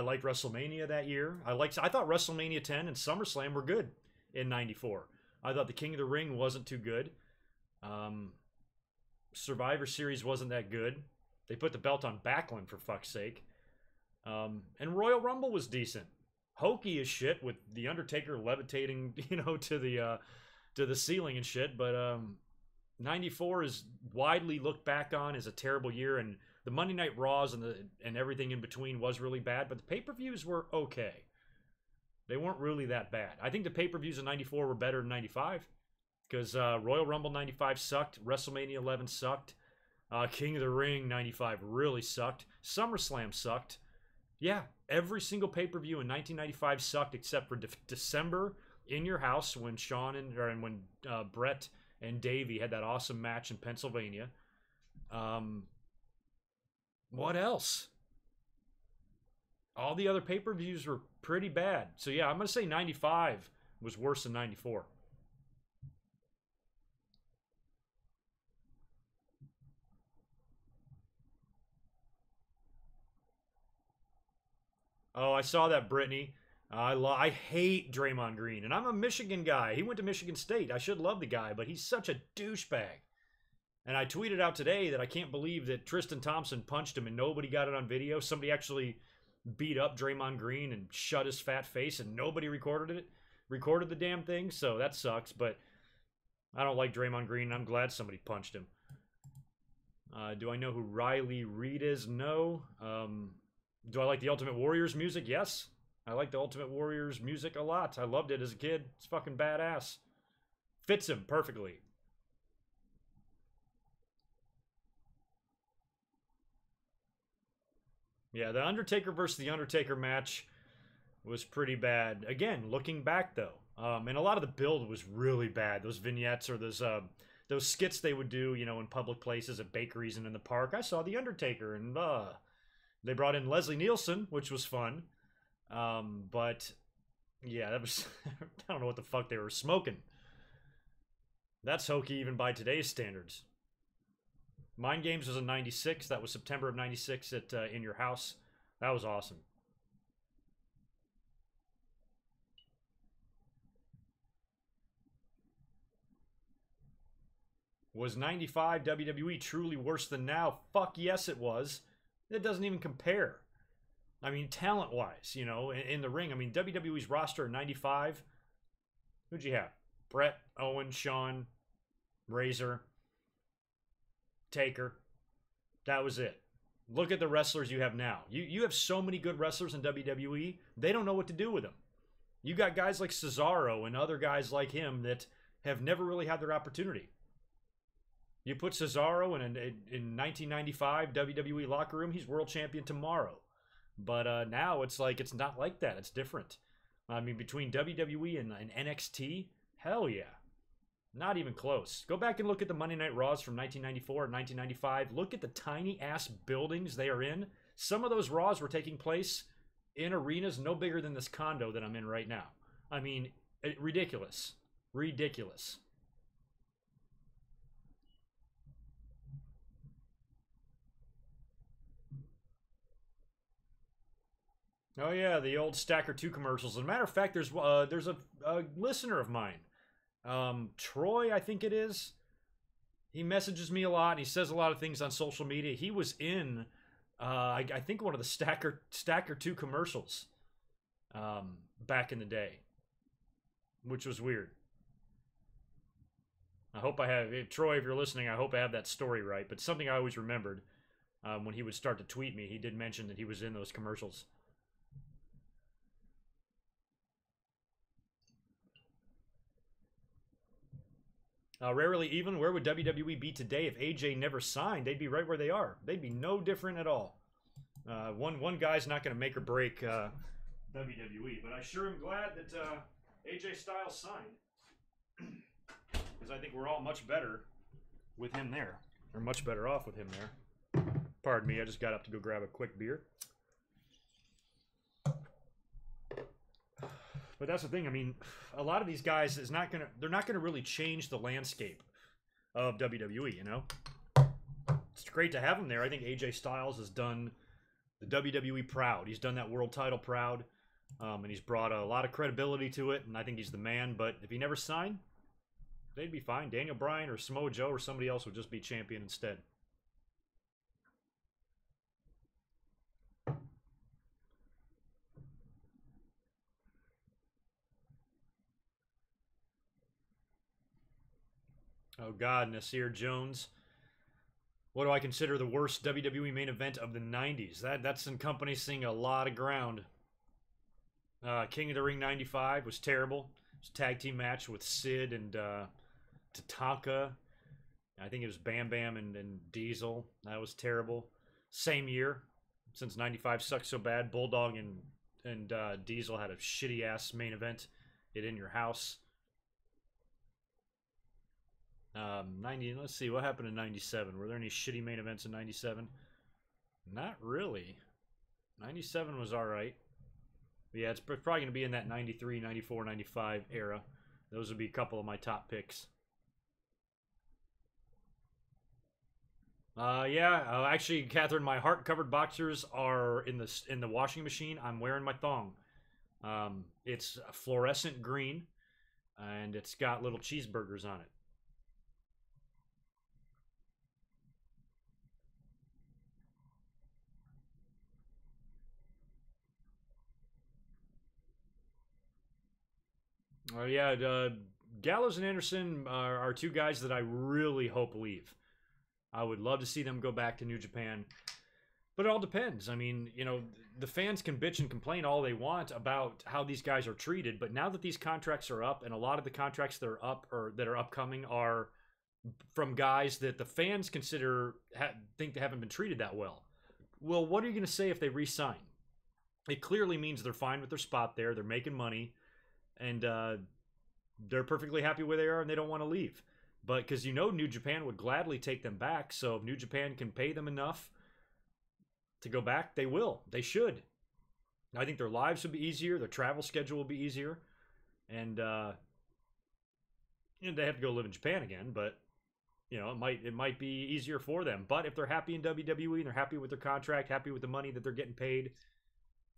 liked WrestleMania that year. I thought WrestleMania 10 and SummerSlam were good in 94. I thought the King of the Ring wasn't too good. Survivor Series wasn't that good. They put the belt on Backlund, for fuck's sake. And Royal Rumble was decent. Hokey as shit with The Undertaker levitating, to the ceiling and shit. But 94 is widely looked back on as a terrible year, and the Monday Night Raws and everything in between was really bad, but the pay-per-views were okay. They weren't really that bad. I think the pay-per-views in 94 were better than 95, because Royal Rumble 95 sucked, WrestleMania 11 sucked, King of the Ring 95 really sucked, SummerSlam sucked. Yeah, every single pay-per-view in 1995 sucked except for December in your house when when Brett and Davey had that awesome match in Pennsylvania. What else? All the other pay-per-views were pretty bad. So yeah, I'm going to say 95 was worse than 94. Oh, I saw that, Brittany. I hate Draymond Green, and I'm a Michigan guy. He went to Michigan State. I should love the guy, but he's such a douchebag. And I tweeted out today that I can't believe that Tristan Thompson punched him and nobody got it on video. Somebody actually beat up Draymond Green and shut his fat face, and nobody recorded the damn thing. So that sucks, but I don't like Draymond Green. I'm glad somebody punched him. Do I know who Riley Reid is? No. Do I like the Ultimate Warrior's music? Yes. I like the Ultimate Warrior's music a lot. I loved it as a kid. It's fucking badass. Fits him perfectly. Yeah, the Undertaker versus the Undertaker match was pretty bad. Again, looking back though, and a lot of the build was really bad. Those vignettes or those skits they would do, in public places at bakeries and in the park. I saw the Undertaker, and they brought in Leslie Nielsen, which was fun. But yeah, that was I don't know what the fuck they were smoking. That's hokey even by today's standards. Mind Games was in 96. That was September of 96 at In Your House. That was awesome. Was 95 WWE truly worse than now? Fuck yes, it was. It doesn't even compare. I mean, talent-wise, in the ring. I mean, WWE's roster in 95, who'd you have? Brett, Owen, Shawn, Razor, Taker. That was it. Look at the wrestlers you have now. You have so many good wrestlers in WWE, they don't know what to do with them. You got guys like Cesaro and other guys like him that have never really had their opportunity. You put Cesaro in 1995 WWE locker room, he's world champion tomorrow. But now it's like, it's not like that. It's different. I mean, between WWE and NXT, hell yeah. Not even close. Go back and look at the Monday Night Raws from 1994 and 1995. Look at the tiny-ass buildings they are in. Some of those Raws were taking place in arenas no bigger than this condo that I'm in right now. I mean, ridiculous. Ridiculous. Oh yeah, the old Stacker 2 commercials. As a matter of fact, there's a listener of mine, Troy, I think it is. He messages me a lot, and he says a lot of things on social media. He was in, I think, one of the Stacker 2 commercials back in the day, which was weird. I hope I have, Troy, if you're listening, I hope I have that story right. But something I always remembered when he would start to tweet me, he did mention that he was in those commercials. Rarely even, where would WWE be today if AJ never signed? They'd be right where they are. They'd be no different at all. One guy's not going to make or break WWE, but I sure am glad that AJ Styles signed. Because I think we're all much better with him there. Or much better off with him there. Pardon me, I just got up to go grab a quick beer. But that's the thing. I mean, a lot of these guys they're not gonna really change the landscape of WWE. You know, it's great to have him there. I think AJ Styles has done the WWE proud. He's done that world title proud, and he's brought a lot of credibility to it. And I think he's the man. But if he never signed, they'd be fine. Daniel Bryan or Samoa Joe or somebody else would just be champion instead. Oh God, Nasir Jones. What do I consider the worst WWE main event of the 90s? That's encompassing a lot of ground. King of the Ring 95 was terrible. It was a tag team match with Sid and Tatanka. I think it was Bam Bam and Diesel. That was terrible. Same year, since 95 sucked so bad, Bulldog and Diesel had a shitty ass main event. It in your house. 90. Let's see what happened in 97. Were there any shitty main events in 97? Not really. 97 was all right. But yeah, it's probably going to be in that 93, 94, 95 era. Those would be a couple of my top picks. Actually, Catherine, my heart-covered boxers are in the washing machine. I'm wearing my thong. It's a fluorescent green, and it's got little cheeseburgers on it. Gallows and Anderson are two guys that I really hope leave. I would love to see them go back to New Japan. But it all depends. I mean, you know, the fans can bitch and complain all they want about how these guys are treated, but now that these contracts are up, and a lot of the contracts that are up or that are upcoming are from guys that the fans consider think they haven't been treated that well. Well, what are you going to say if they re-sign? It clearly means they're fine with their spot there. They're making money. And they're perfectly happy where they are, and they don't want to leave. But because you know New Japan would gladly take them back, so if New Japan can pay them enough to go back, they will. They should. I think their lives would be easier, their travel schedule will be easier, and you know, they have to go live in Japan again. But you know, it might be easier for them. But if they're happy in WWE and they're happy with their contract, happy with the money that they're getting paid,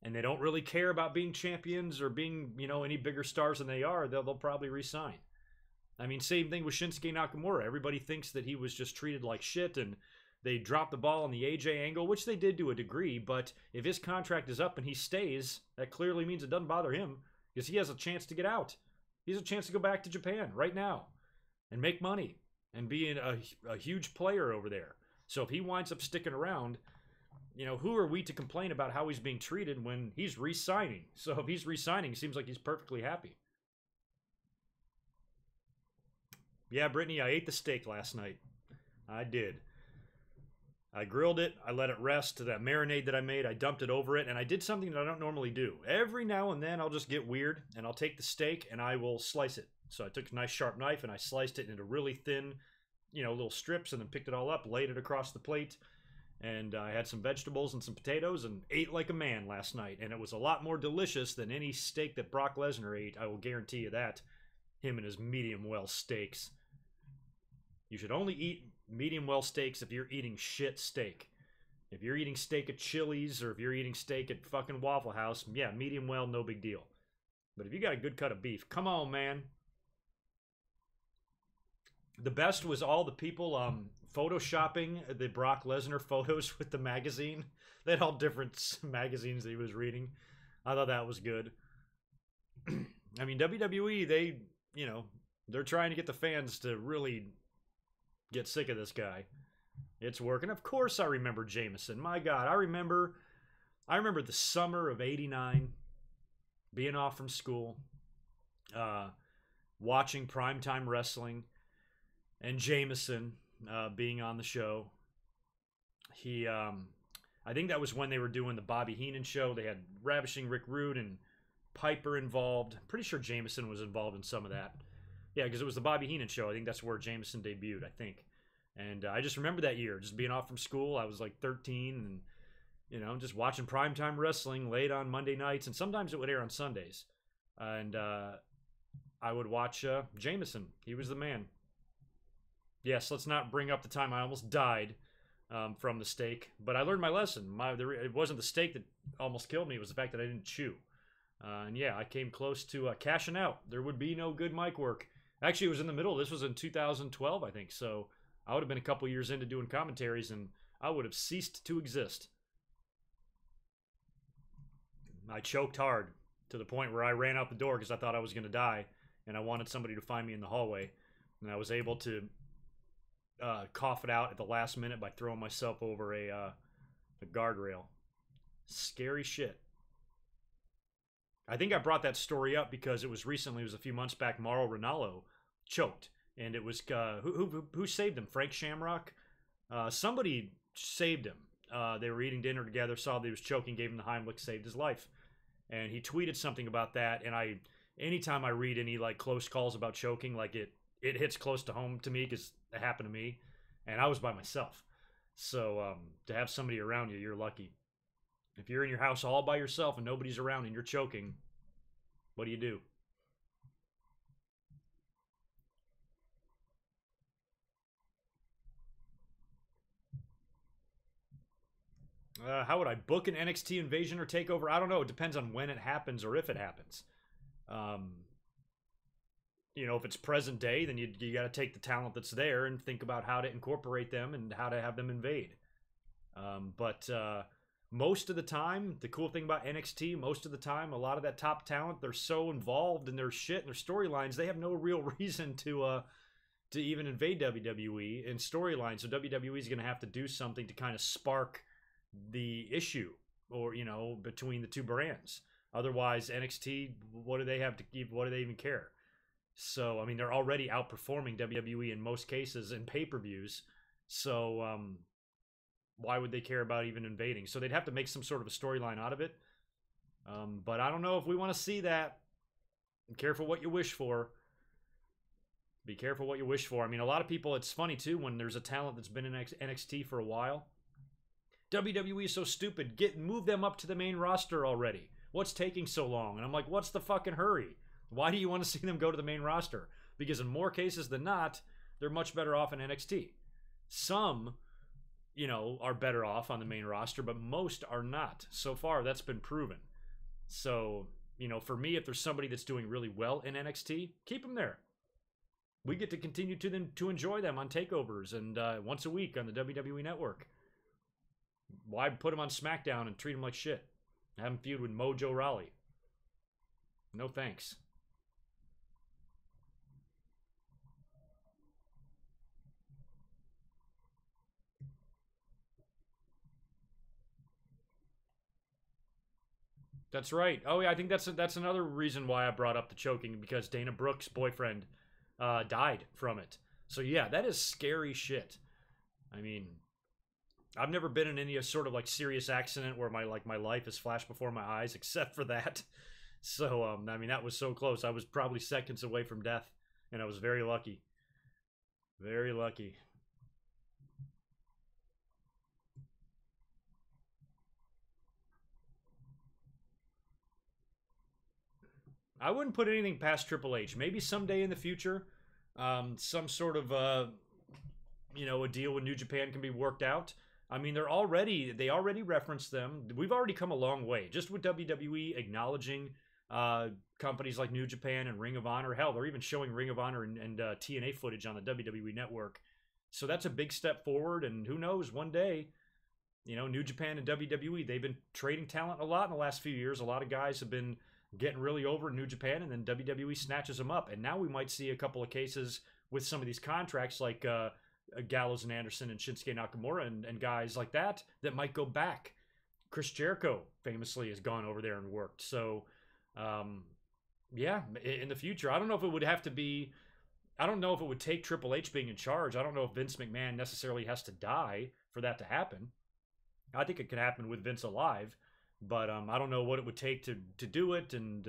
and they don't really care about being champions or being, you know, any bigger stars than they are, they'll probably re-sign. I mean, same thing with Shinsuke Nakamura. Everybody thinks that he was just treated like shit, and they dropped the ball on the AJ angle, which they did to a degree, but if his contract is up and he stays, that clearly means it doesn't bother him, because he has a chance to get out. He has a chance to go back to Japan right now and make money and be a huge player over there. So if he winds up sticking around, you know, who are we to complain about how he's being treated when he's re-signing? So if he's re-signing, it seems like he's perfectly happy. Yeah, Brittany, I ate the steak last night. I did. I grilled it. I let it rest to that marinade that I made. I dumped it over it, and I did something that I don't normally do. Every now and then, I'll just get weird, and I'll take the steak, and I will slice it. So I took a nice sharp knife, and I sliced it into really thin, you know, little strips, and then picked it all up, laid it across the plate, and I had some vegetables and some potatoes, and ate like a man last night. And it was a lot more delicious than any steak that Brock Lesnar ate. I will guarantee you that. Him and his medium-well steaks. You should only eat medium-well steaks if you're eating shit steak. If you're eating steak at Chili's, or if you're eating steak at fucking Waffle House, yeah, medium-well, no big deal. But if you got a good cut of beef, come on, man. The best was all the people photoshopping the Brock Lesnar photos with the magazine. They had all different magazines that he was reading. I thought that was good. I mean, WWE, they, you know, they're trying to get the fans to really get sick of this guy. It's working. Of course I remember Jameson. My God, I remember the summer of '89, being off from school, watching primetime wrestling, and Jameson being on the show. He, I think that was when they were doing the Bobby Heenan show. They had Ravishing Rick Rude and Piper involved. I'm pretty sure Jameson was involved in some of that. Yeah, because it was the Bobby Heenan show. I think that's where Jameson debuted, I think. And I just remember that year, just being off from school. I was like 13 and, you know, just watching primetime wrestling late on Monday nights. And sometimes it would air on Sundays. And I would watch Jameson. He was the man. Yes, let's not bring up the time I almost died from the steak. But I learned my lesson. It wasn't the steak that almost killed me. It was the fact that I didn't chew. And yeah, I came close to cashing out. There would be no good mic work. Actually, it was in the middle. This was in 2012, I think. So I would have been a couple years into doing commentaries, and I would have ceased to exist. I choked hard to the point where I ran out the door because I thought I was going to die, and I wanted somebody to find me in the hallway. And I was able to cough it out at the last minute by throwing myself over a guardrail. Scary shit. I think I brought that story up because it was recently, it was a few months back, Mauro Ranallo choked. And it was, who saved him? Frank Shamrock? Somebody saved him. They were eating dinner together, saw that he was choking, gave him the Heimlich, saved his life. And he tweeted something about that. And anytime I read any like close calls about choking, like it hits close to home to me because it happened to me. And I was by myself. So to have somebody around you, you're lucky. If you're in your house all by yourself and nobody's around and you're choking, what do you do? How would I book an NXT invasion or takeover? I don't know. It depends on when it happens or if it happens. You know, if it's present day, then you got to take the talent that's there and think about how to incorporate them and how to have them invade. But most of the time, the cool thing about NXT, most of the time, a lot of that top talent, they're so involved in their shit and their storylines, they have no real reason to even invade WWE in storylines. So WWE is going to have to do something to kind of spark the issue, or, you know, between the two brands. Otherwise, NXT, what do they have to keep? What do they even care? So, I mean, they're already outperforming WWE in most cases in pay-per-views. So, why would they care about even invading? So they'd have to make some sort of a storyline out of it. But I don't know if we want to see that. Be careful what you wish for. Be careful what you wish for. I mean, a lot of people, it's funny too, when there's a talent that's been in NXT for a while. WWE is so stupid. Move them up to the main roster already. What's taking so long? And I'm like, what's the fucking hurry? Why do you want to see them go to the main roster? Because in more cases than not, they're much better off in NXT. Some, you know, are better off on the main roster, but most are not. So far, that's been proven. So, you know, for me, if there's somebody that's doing really well in NXT, keep them there. We get to continue to enjoy them on takeovers and once a week on the WWE Network. Why put them on SmackDown and treat them like shit? Have them feud with Mojo Rawley. No thanks. That's right. Oh yeah, I think that's another reason why I brought up the choking, because Dana Brooke's boyfriend died from it. So yeah, that is scary shit. I mean, I've never been in any sort of like serious accident where my life has flashed before my eyes, except for that. So I mean, that was so close. I was probably seconds away from death, and I was very lucky. Very lucky. I wouldn't put anything past Triple H. Maybe someday in the future, some sort of you know, a deal with New Japan can be worked out. I mean, they already referenced them. We've already come a long way just with WWE acknowledging companies like New Japan and Ring of Honor. Hell, they're even showing Ring of Honor and TNA footage on the WWE network. So that's a big step forward. And who knows, one day, you know, New Japan and WWE, they've been trading talent a lot in the last few years. A lot of guys have been getting really over in New Japan, and then WWE snatches them up. And now we might see a couple of cases with some of these contracts like Gallows and Anderson and Shinsuke Nakamura and guys like that might go back. Chris Jericho famously has gone over there and worked. So, yeah, in the future, I don't know if it would have to be, I don't know if it would take Triple H being in charge. I don't know if Vince McMahon necessarily has to die for that to happen. I think it could happen with Vince alive, but I don't know what it would take to do it. And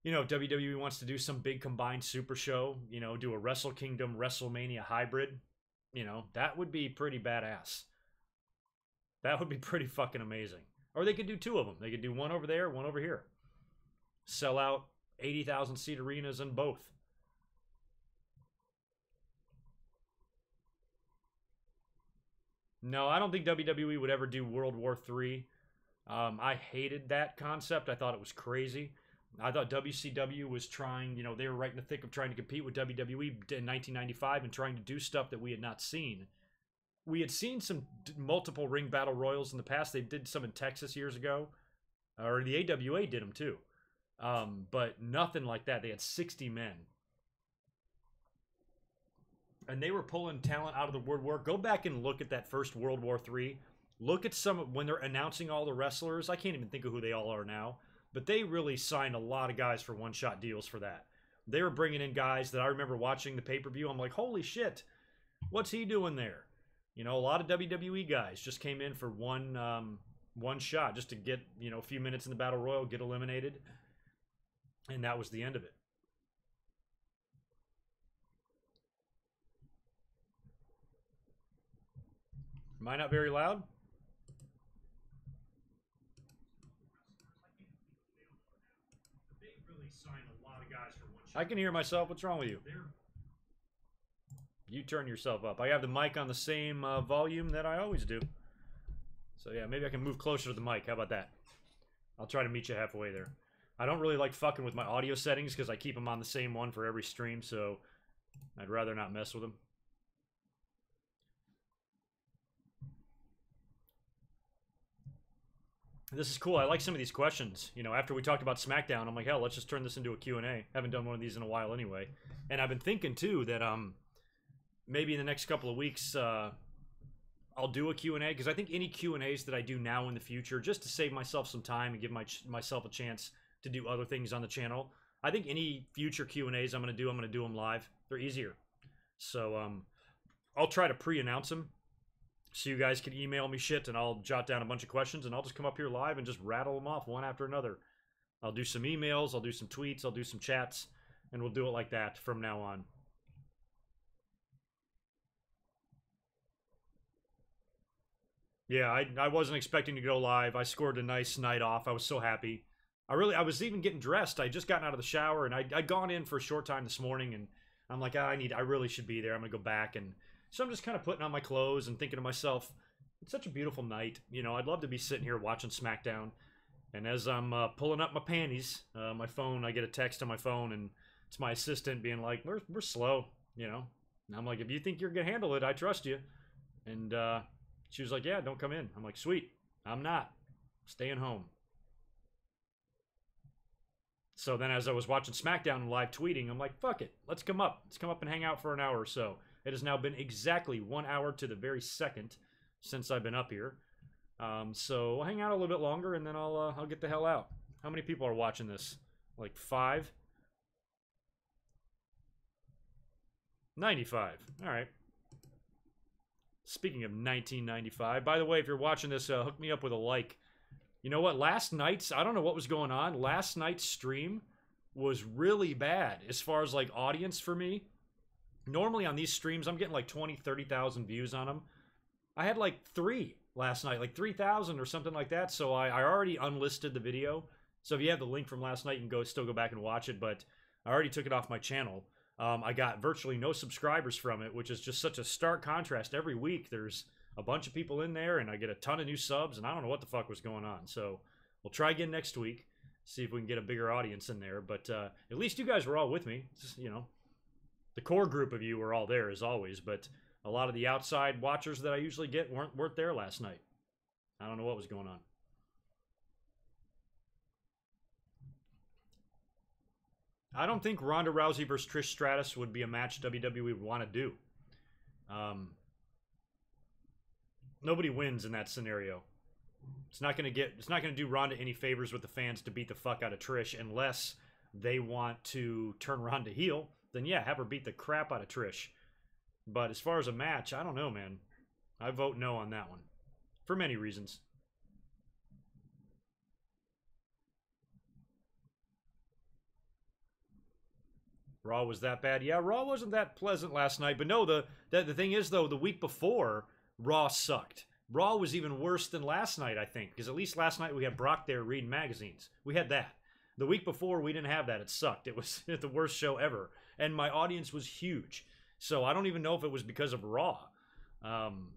you know, if WWE wants to do some big combined super show, you know, do a Wrestle Kingdom WrestleMania hybrid, you know, that would be pretty badass. That would be pretty fucking amazing. Or they could do two of them. They could do one over there, one over here. Sell out 80,000 seat arenas in both. No, I don't think WWE would ever do World War III. I hated that concept. I thought it was crazy. I thought WCW was trying, you know, they were right in the thick of trying to compete with WWE in 1995 and trying to do stuff that we had not seen. We had seen some multiple ring battle royals in the past. They did some in Texas years ago, or the AWA did them too. But nothing like that. They had 60 men. And they were pulling talent out of the woodwork. Go back and look at that first World War III. Look at some, when they're announcing all the wrestlers. I can't even think of who they all are now. But they really signed a lot of guys for one-shot deals for that. They were bringing in guys that I remember watching the pay-per-view. I'm like, holy shit, what's he doing there? You know, a lot of WWE guys just came in for one shot just to get, you know, a few minutes in the Battle Royal, get eliminated. And that was the end of it. Am I not very loud? They really signed a lot of guys for one shot. I can hear myself. What's wrong with you? You turn yourself up. I have the mic on the same volume that I always do. So yeah, maybe I can move closer to the mic. How about that? I'll try to meet you halfway there. I don't really like fucking with my audio settings because I keep them on the same one for every stream, so I'd rather not mess with them. This is cool. I like some of these questions. You know, after we talked about SmackDown, I'm like, hell, let's just turn this into a Q&A. Haven't done one of these in a while anyway. And I've been thinking, too, that maybe in the next couple of weeks, I'll do a Q&A, because I think any Q&As that I do now in the future, just to save myself some time and give myself a chance to do other things on the channel, I think any future Q&As I'm going to do them live. They're easier. So I'll try to pre-announce them, so you guys can email me shit and I'll jot down a bunch of questions and I'll just come up here live and just rattle them off one after another. I'll do some emails, I'll do some tweets, I'll do some chats, and we'll do it like that from now on. Yeah, I wasn't expecting to go live. I scored a nice night off. I was so happy. I was even getting dressed. I just gotten out of the shower and I'd gone in for a short time this morning and I'm like, I really should be there. I'm gonna go back. And so I'm just kind of putting on my clothes and thinking to myself, it's such a beautiful night. You know, I'd love to be sitting here watching SmackDown. And as I'm pulling up my panties, my phone, I get a text on my phone, and it's my assistant being like, we're slow, you know. And I'm like, if you think you're going to handle it, I trust you. And she was like, yeah, don't come in. I'm like, sweet. I'm not. Staying home. So then as I was watching SmackDown and live tweeting, I'm like, fuck it. Let's come up. Let's come up and hang out for an hour or so. It has now been exactly 1 hour to the very second since I've been up here. So we'll hang out a little bit longer and then I'll get the hell out. How many people are watching this? Like 5? 95. All right. Speaking of 1995, by the way, if you're watching this, hook me up with a like. You know what? Last night's, I don't know what was going on. Last night's stream was really bad as far as like audience for me. Normally on these streams, I'm getting like 20, 30,000 views on them. I had like 3 last night, like 3,000 or something like that. So I already unlisted the video. So if you have the link from last night, you can still go back and watch it. But I already took it off my channel. I got virtually no subscribers from it, which is just such a stark contrast. Every week there's a bunch of people in there, and I get a ton of new subs, and I don't know what the fuck was going on. So we'll try again next week, see if we can get a bigger audience in there. But at least you guys were all with me. Just, you know, the core group of you were all there as always, but a lot of the outside watchers that I usually get weren't there last night. I don't know what was going on. I don't think Ronda Rousey versus Trish Stratus would be a match WWE would want to do. Nobody wins in that scenario. It's not going to do Ronda any favors with the fans to beat the fuck out of Trish unless they want to turn Ronda heel. Then yeah, have her beat the crap out of Trish. But as far as a match, I don't know, man. I vote no on that one. For many reasons. Raw was that bad? Yeah, Raw wasn't that pleasant last night. But no, the thing is, though, the week before, Raw sucked. Raw was even worse than last night, I think. Because at least last night we had Brock there reading magazines. We had that. The week before, we didn't have that. It sucked. It was the worst show ever. And my audience was huge. So I don't even know if it was because of Raw. I'm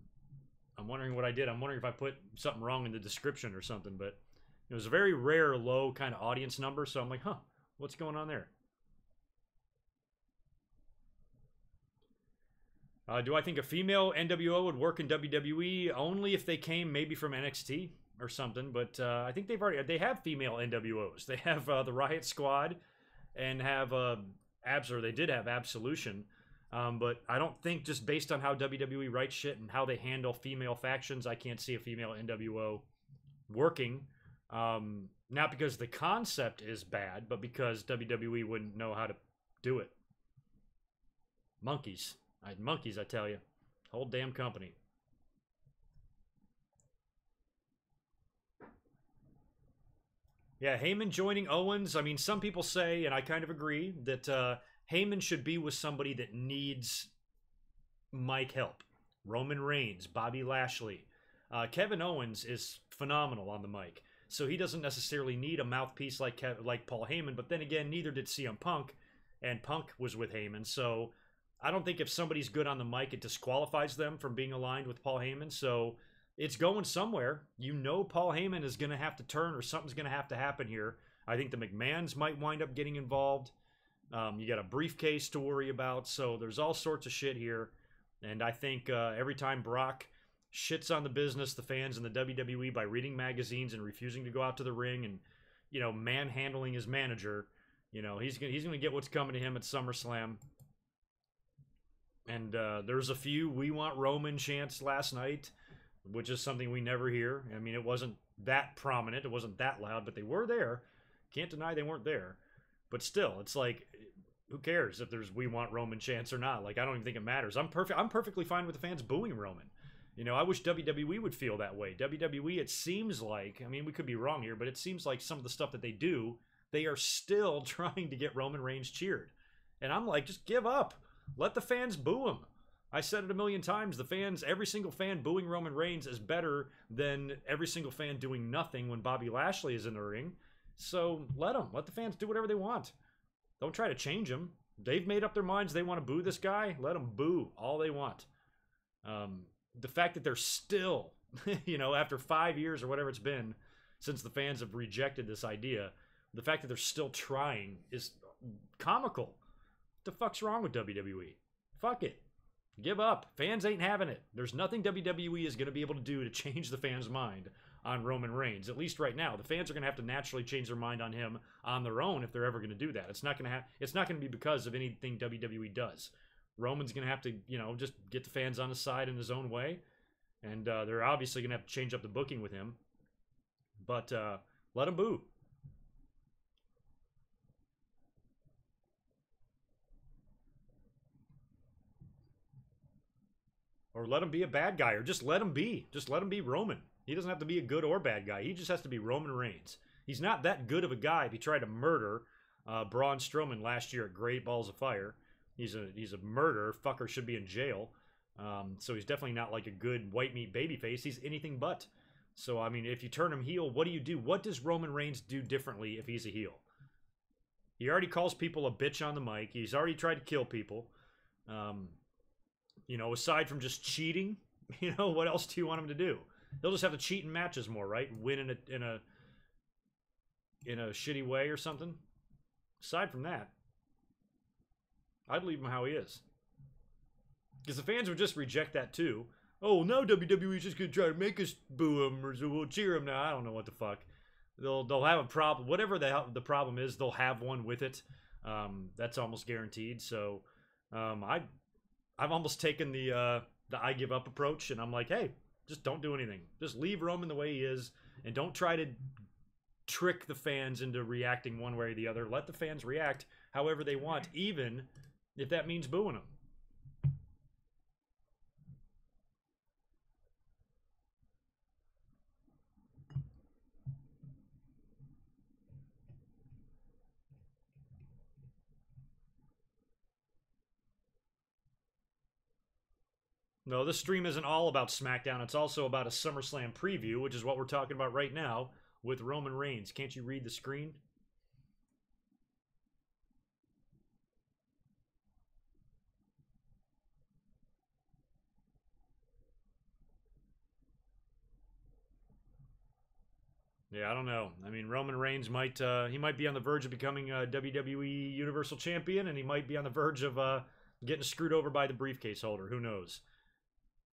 wondering what I did. I'm wondering if I put something wrong in the description or something. But it was a very rare, low kind of audience number. So I'm like, huh, what's going on there? Do I think a female NWO would work in WWE? Only if they came maybe from NXT or something. But I think they have female NWOs. They have the Riot Squad and have they did have Absolution. But I don't think, just based on how WWE writes shit and how they handle female factions, I can't see a female NWO working. Not because the concept is bad, but because WWE wouldn't know how to do it. Monkeys, I tell you. Whole damn company. Yeah, Heyman joining Owens. I mean, some people say, and I kind of agree, that Heyman should be with somebody that needs mic help. Roman Reigns, Bobby Lashley. Kevin Owens is phenomenal on the mic. So he doesn't necessarily need a mouthpiece like Paul Heyman. But then again, neither did CM Punk. And Punk was with Heyman. So I don't think if somebody's good on the mic, it disqualifies them from being aligned with Paul Heyman. So it's going somewhere. You know Paul Heyman is going to have to turn, or something's going to have to happen here. I think the McMahons might wind up getting involved. You got a briefcase to worry about. So there's all sorts of shit here. And I think every time Brock shits on the business, the fans, and the WWE by reading magazines and refusing to go out to the ring and, you know, manhandling his manager, you know, he's gonna get what's coming to him at SummerSlam. And there's a few "We Want Roman" chants last night, which is something we never hear. I mean, it wasn't that prominent, it wasn't that loud, but they were there. Can't deny they weren't there. But still, it's like, who cares if there's "We Want Roman" chants or not? Like, I don't even think it matters. I'm perfectly fine with the fans booing Roman. You know, I wish WWE would feel that way. WWE, it seems like, I mean, we could be wrong here, but it seems like some of the stuff that they do, they are still trying to get Roman Reigns cheered. And I'm like, just give up. Let the fans boo him. I said it a million times. The fans, every single fan booing Roman Reigns is better than every single fan doing nothing when Bobby Lashley is in the ring. So let them. Let the fans do whatever they want. Don't try to change them. They've made up their minds they want to boo this guy. Let them boo all they want. The fact that they're still, you know, after 5 years or whatever it's been since the fans have rejected this idea, the fact that they're still trying is comical. What the fuck's wrong with WWE? Fuck it. Give up. Fans ain't having it. There's nothing WWE is going to be able to do to change the fans' mind on Roman Reigns, at least right now. The fans are going to have to naturally change their mind on him on their own if they're ever going to do that. It's not going to be because of anything WWE does. Roman's going to have to, you know, just get the fans on his side in his own way. And they're obviously going to have to change up the booking with him. But let him boo. Or let him be a bad guy, or just let him be. Just let him be Roman. He doesn't have to be a good or bad guy. He just has to be Roman Reigns. He's not that good of a guy if he tried to murder Braun Strowman last year at Great Balls of Fire. He's a murderer. Fucker should be in jail. So he's definitely not like a good white meat babyface. He's anything but. So, I mean, if you turn him heel, what do you do? What does Roman Reigns do differently if he's a heel? He already calls people a bitch on the mic. He's already tried to kill people. You know, aside from just cheating, you know, what else do you want him to do? He'll just have to cheat in matches more, right? Win in a shitty way or something. Aside from that, I'd leave him how he is. Because the fans would just reject that too. Oh, now WWE's just going to try to make us boo him, or so we'll cheer him now. I don't know what the fuck. They'll have a problem. Whatever the problem is, they'll have one with it. That's almost guaranteed. So I've almost taken the I give up approach, and I'm like, hey, just don't do anything. Just leave Roman the way he is, and don't try to trick the fans into reacting one way or the other. Let the fans react however they want, even if that means booing them. No, this stream isn't all about SmackDown. It's also about a SummerSlam preview, which is what we're talking about right now with Roman Reigns. Can't you read the screen? Yeah, I don't know. I mean, Roman Reigns might be on the verge of becoming a WWE Universal Champion, and he might be on the verge of getting screwed over by the briefcase holder. Who knows?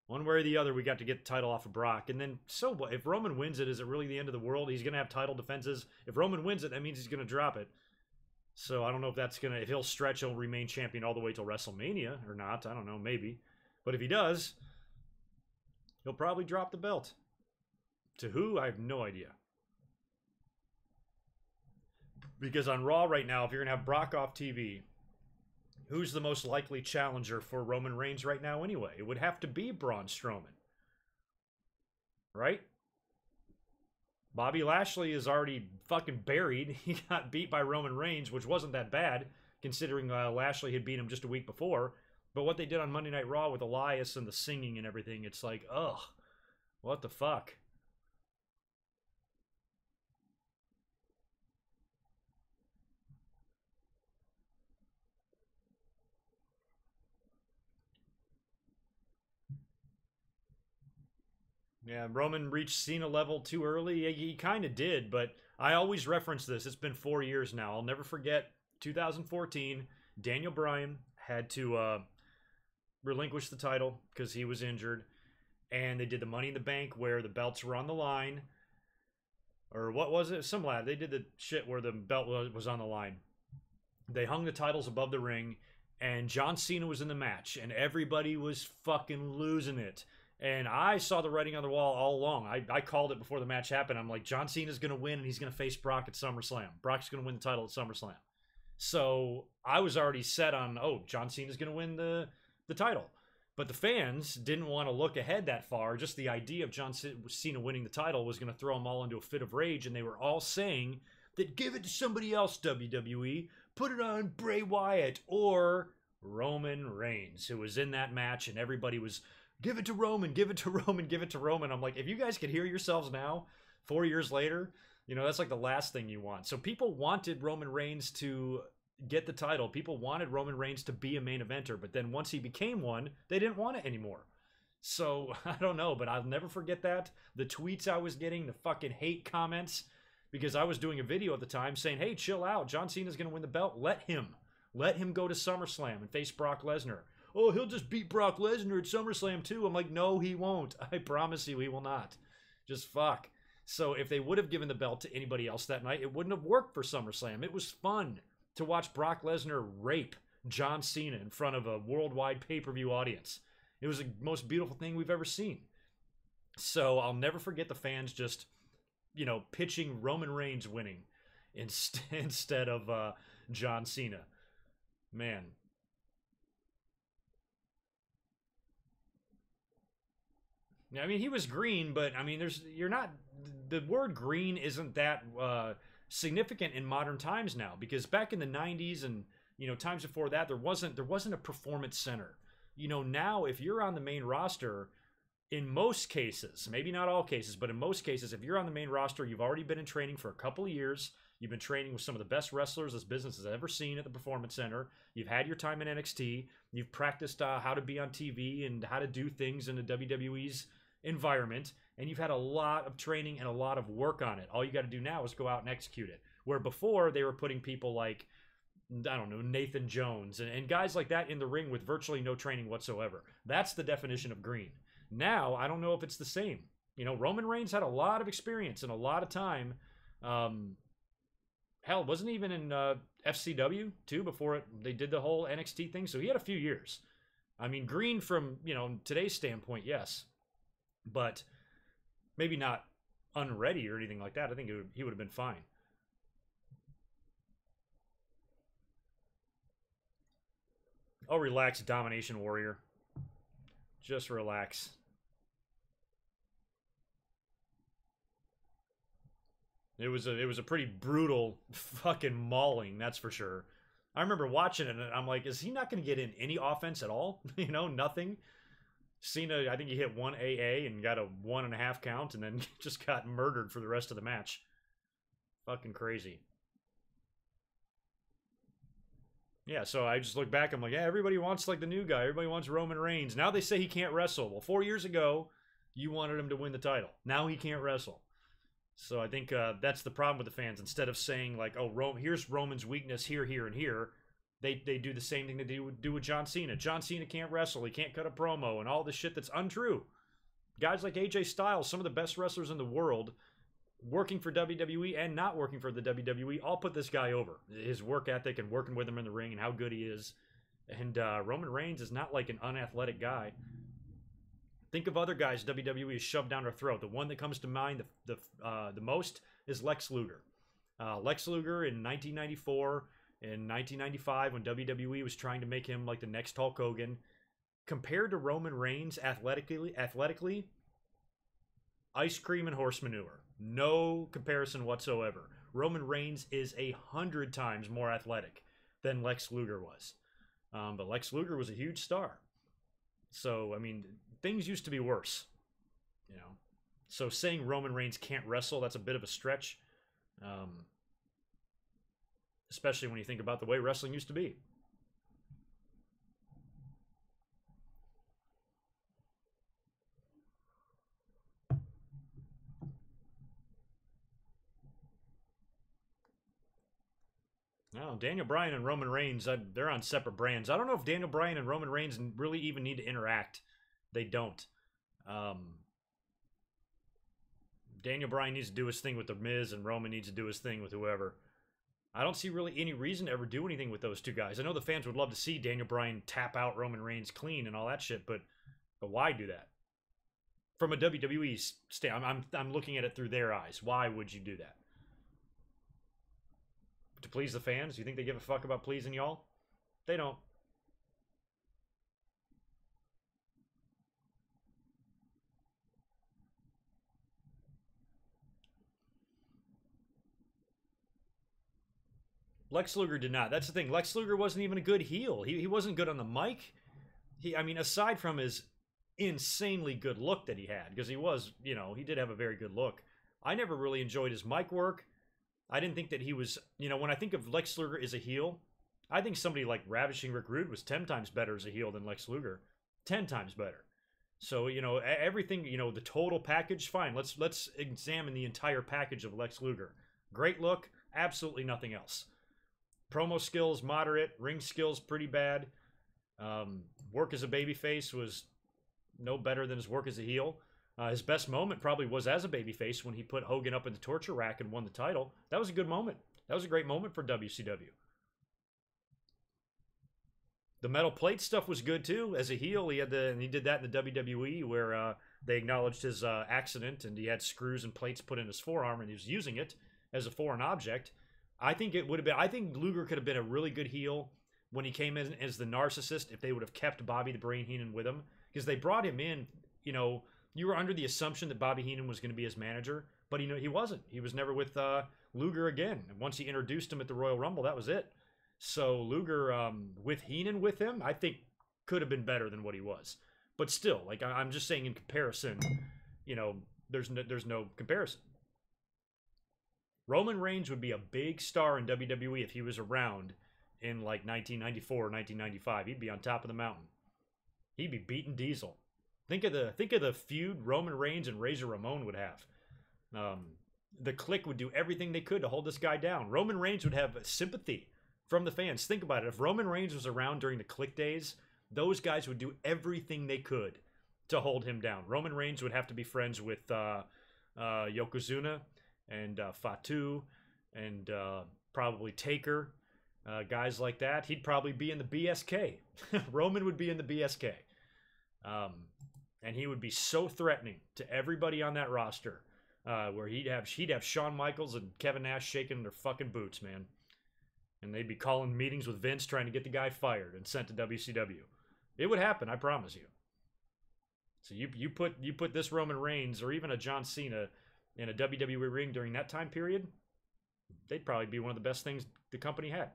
One way or the other, we got to get the title off of Brock. And then, so what? If Roman wins it, is it really the end of the world? He's going to have title defenses. If Roman wins it, that means he's going to drop it. So I don't know if that's going to... If he'll stretch, he'll remain champion all the way till WrestleMania or not. I don't know, maybe. But if he does, he'll probably drop the belt. To who? I have no idea. Because on Raw right now, if you're going to have Brock off TV... Who's the most likely challenger for Roman Reigns right now anyway? It would have to be Braun Strowman. Right? Bobby Lashley is already fucking buried. He got beat by Roman Reigns, which wasn't that bad, considering Lashley had beat him just a week before. But what they did on Monday Night Raw with Elias and the singing and everything, it's like, ugh, what the fuck? Yeah, Roman reached Cena level too early. Yeah, he kind of did, but I always reference this. It's been 4 years now. I'll never forget 2014. Daniel Bryan had to relinquish the title because he was injured. And they did the Money in the Bank where the belts were on the line. Or what was it? Some lad. They did the shit where the belt was on the line. They hung the titles above the ring. And John Cena was in the match. And everybody was fucking losing it. And I saw the writing on the wall all along. I called it before the match happened. I'm like, John Cena's going to win, and he's going to face Brock at SummerSlam. Brock's going to win the title at SummerSlam. So I was already set on, oh, John Cena's going to win the title. But the fans didn't want to look ahead that far. Just the idea of John Cena winning the title was going to throw them all into a fit of rage, and they were all saying that give it to somebody else, WWE. Put it on Bray Wyatt or Roman Reigns, who was in that match, and everybody was... Give it to Roman, give it to Roman, give it to Roman. I'm like, if you guys could hear yourselves now, 4 years later, you know, that's like the last thing you want. So people wanted Roman Reigns to get the title. People wanted Roman Reigns to be a main eventer. But then once he became one, they didn't want it anymore. So, I don't know, but I'll never forget that. The tweets I was getting, the fucking hate comments, because I was doing a video at the time saying, hey, chill out. John Cena's going to win the belt. Let him go to SummerSlam and face Brock Lesnar. Oh, he'll just beat Brock Lesnar at SummerSlam too. I'm like, no, he won't. I promise you he will not. Just fuck. So if they would have given the belt to anybody else that night, it wouldn't have worked for SummerSlam. It was fun to watch Brock Lesnar rape John Cena in front of a worldwide pay-per-view audience. It was the most beautiful thing we've ever seen. So I'll never forget the fans just, you know, pitching Roman Reigns winning instead of John Cena. Man. I mean, he was green, but I mean, the word green isn't that significant in modern times now, because back in the 90s and times before that, there wasn't a performance center. Now if you're on the main roster, in most cases, maybe not all cases, but in most cases, if you're on the main roster, you've already been in training for a couple of years. You've been training with some of the best wrestlers this business has ever seen at the Performance Center. You've had your time in NXT. You've practiced how to be on TV and how to do things in the WWE's environment. And you've had a lot of training and a lot of work on it. All you got to do now is go out and execute it. Where before, they were putting people like, I don't know, Nathan Jones and guys like that in the ring with virtually no training whatsoever. That's the definition of green. Now, I don't know if it's the same. Roman Reigns had a lot of experience and a lot of time. Hell, wasn't even in FCW too before they did the whole NXT thing. So he had a few years. I mean, green from today's standpoint, yes, but maybe not unready or anything like that. I think he would have been fine. Oh, relax, Domination Warrior. Just relax. It was a pretty brutal fucking mauling, that's for sure. I remember watching it and I'm like, is he not going to get in any offense at all? Nothing. Cena, I think he hit one AA and got a 1.5 count and then just got murdered for the rest of the match. Fucking crazy. Yeah, so I just look back, I'm like, yeah, everybody wants like the new guy. Everybody wants Roman Reigns. Now they say he can't wrestle. Well, 4 years ago, you wanted him to win the title. Now he can't wrestle. So I think that's the problem with the fans. Instead of saying like, oh, here's Roman's weakness here, here, and here, they do the same thing they do with John Cena. John Cena can't wrestle. He can't cut a promo and all this shit that's untrue. Guys like AJ Styles, some of the best wrestlers in the world, working for WWE and not working for the WWE, all put this guy over. His work ethic and working with him in the ring and how good he is. And Roman Reigns is not like an unathletic guy. Think of other guys WWE has shoved down our throat. The one that comes to mind the most is Lex Luger. Lex Luger in 1994 and 1995 when WWE was trying to make him like the next Hulk Hogan. Compared to Roman Reigns athletically, ice cream and horse manure. No comparison whatsoever. Roman Reigns is 100 times more athletic than Lex Luger was. But Lex Luger was a huge star. So, I mean, things used to be worse. So saying Roman Reigns can't wrestle, that's a bit of a stretch. Especially when you think about the way wrestling used to be. No, Daniel Bryan and Roman Reigns, they're on separate brands. I don't know if Daniel Bryan and Roman Reigns really even need to interact. They don't. Daniel Bryan needs to do his thing with The Miz, and Roman needs to do his thing with whoever. I don't see really any reason to ever do anything with those two guys. I know the fans would love to see Daniel Bryan tap out Roman Reigns clean and all that shit, but why do that? From a WWE stand, I'm looking at it through their eyes. Why would you do that? To please the fans? You think they give a fuck about pleasing y'all? They don't. Lex Luger did not. That's the thing. Lex Luger wasn't even a good heel. He wasn't good on the mic. I mean, aside from his insanely good look that he had, because he was, he did have a very good look. I never really enjoyed his mic work. I didn't think that he was, when I think of Lex Luger as a heel, I think somebody like Ravishing Rick Rude was 10 times better as a heel than Lex Luger. 10 times better. So, everything, the total package, fine. Let's examine the entire package of Lex Luger. Great look, absolutely nothing else. Promo skills, moderate. Ring skills, pretty bad. Work as a babyface was no better than his work as a heel. His best moment probably was as a babyface when he put Hogan up in the torture rack and won the title. That was a good moment. That was a great moment for WCW. The metal plate stuff was good too. As a heel, he did that in the WWE where they acknowledged his accident and he had screws and plates put in his forearm and he was using it as a foreign object. I think Luger could have been a really good heel when he came in as the narcissist if they would have kept Bobby the Brain Heenan with him, because they brought him in, you were under the assumption that Bobby Heenan was going to be his manager, but he wasn't. He was never with Luger again. And once he introduced him at the Royal Rumble, that was it. So Luger, with Heenan with him, I think could have been better than what he was. But still, like, I'm just saying in comparison, you know, there's no comparison. Roman Reigns would be a big star in WWE if he was around in like 1994 or 1995. He'd be on top of the mountain. He'd be beating Diesel. Think of the feud Roman Reigns and Razor Ramon would have. The Clique would do everything they could to hold this guy down. Roman Reigns would have sympathy from the fans. Think about it. If Roman Reigns was around during the Clique days, those guys would do everything they could to hold him down. Roman Reigns would have to be friends with Yokozuna and Fatu and probably Taker, guys like that. He'd probably be in the BSK. Roman would be in the BSK. And he would be so threatening to everybody on that roster, where he'd have Shawn Michaels and Kevin Nash shaking their fucking boots, man. And they'd be calling meetings with Vince trying to get the guy fired and sent to WCW. It would happen, I promise you. So you put this Roman Reigns or even a John Cena in a WWE ring during that time period, they'd probably be one of the best things the company had.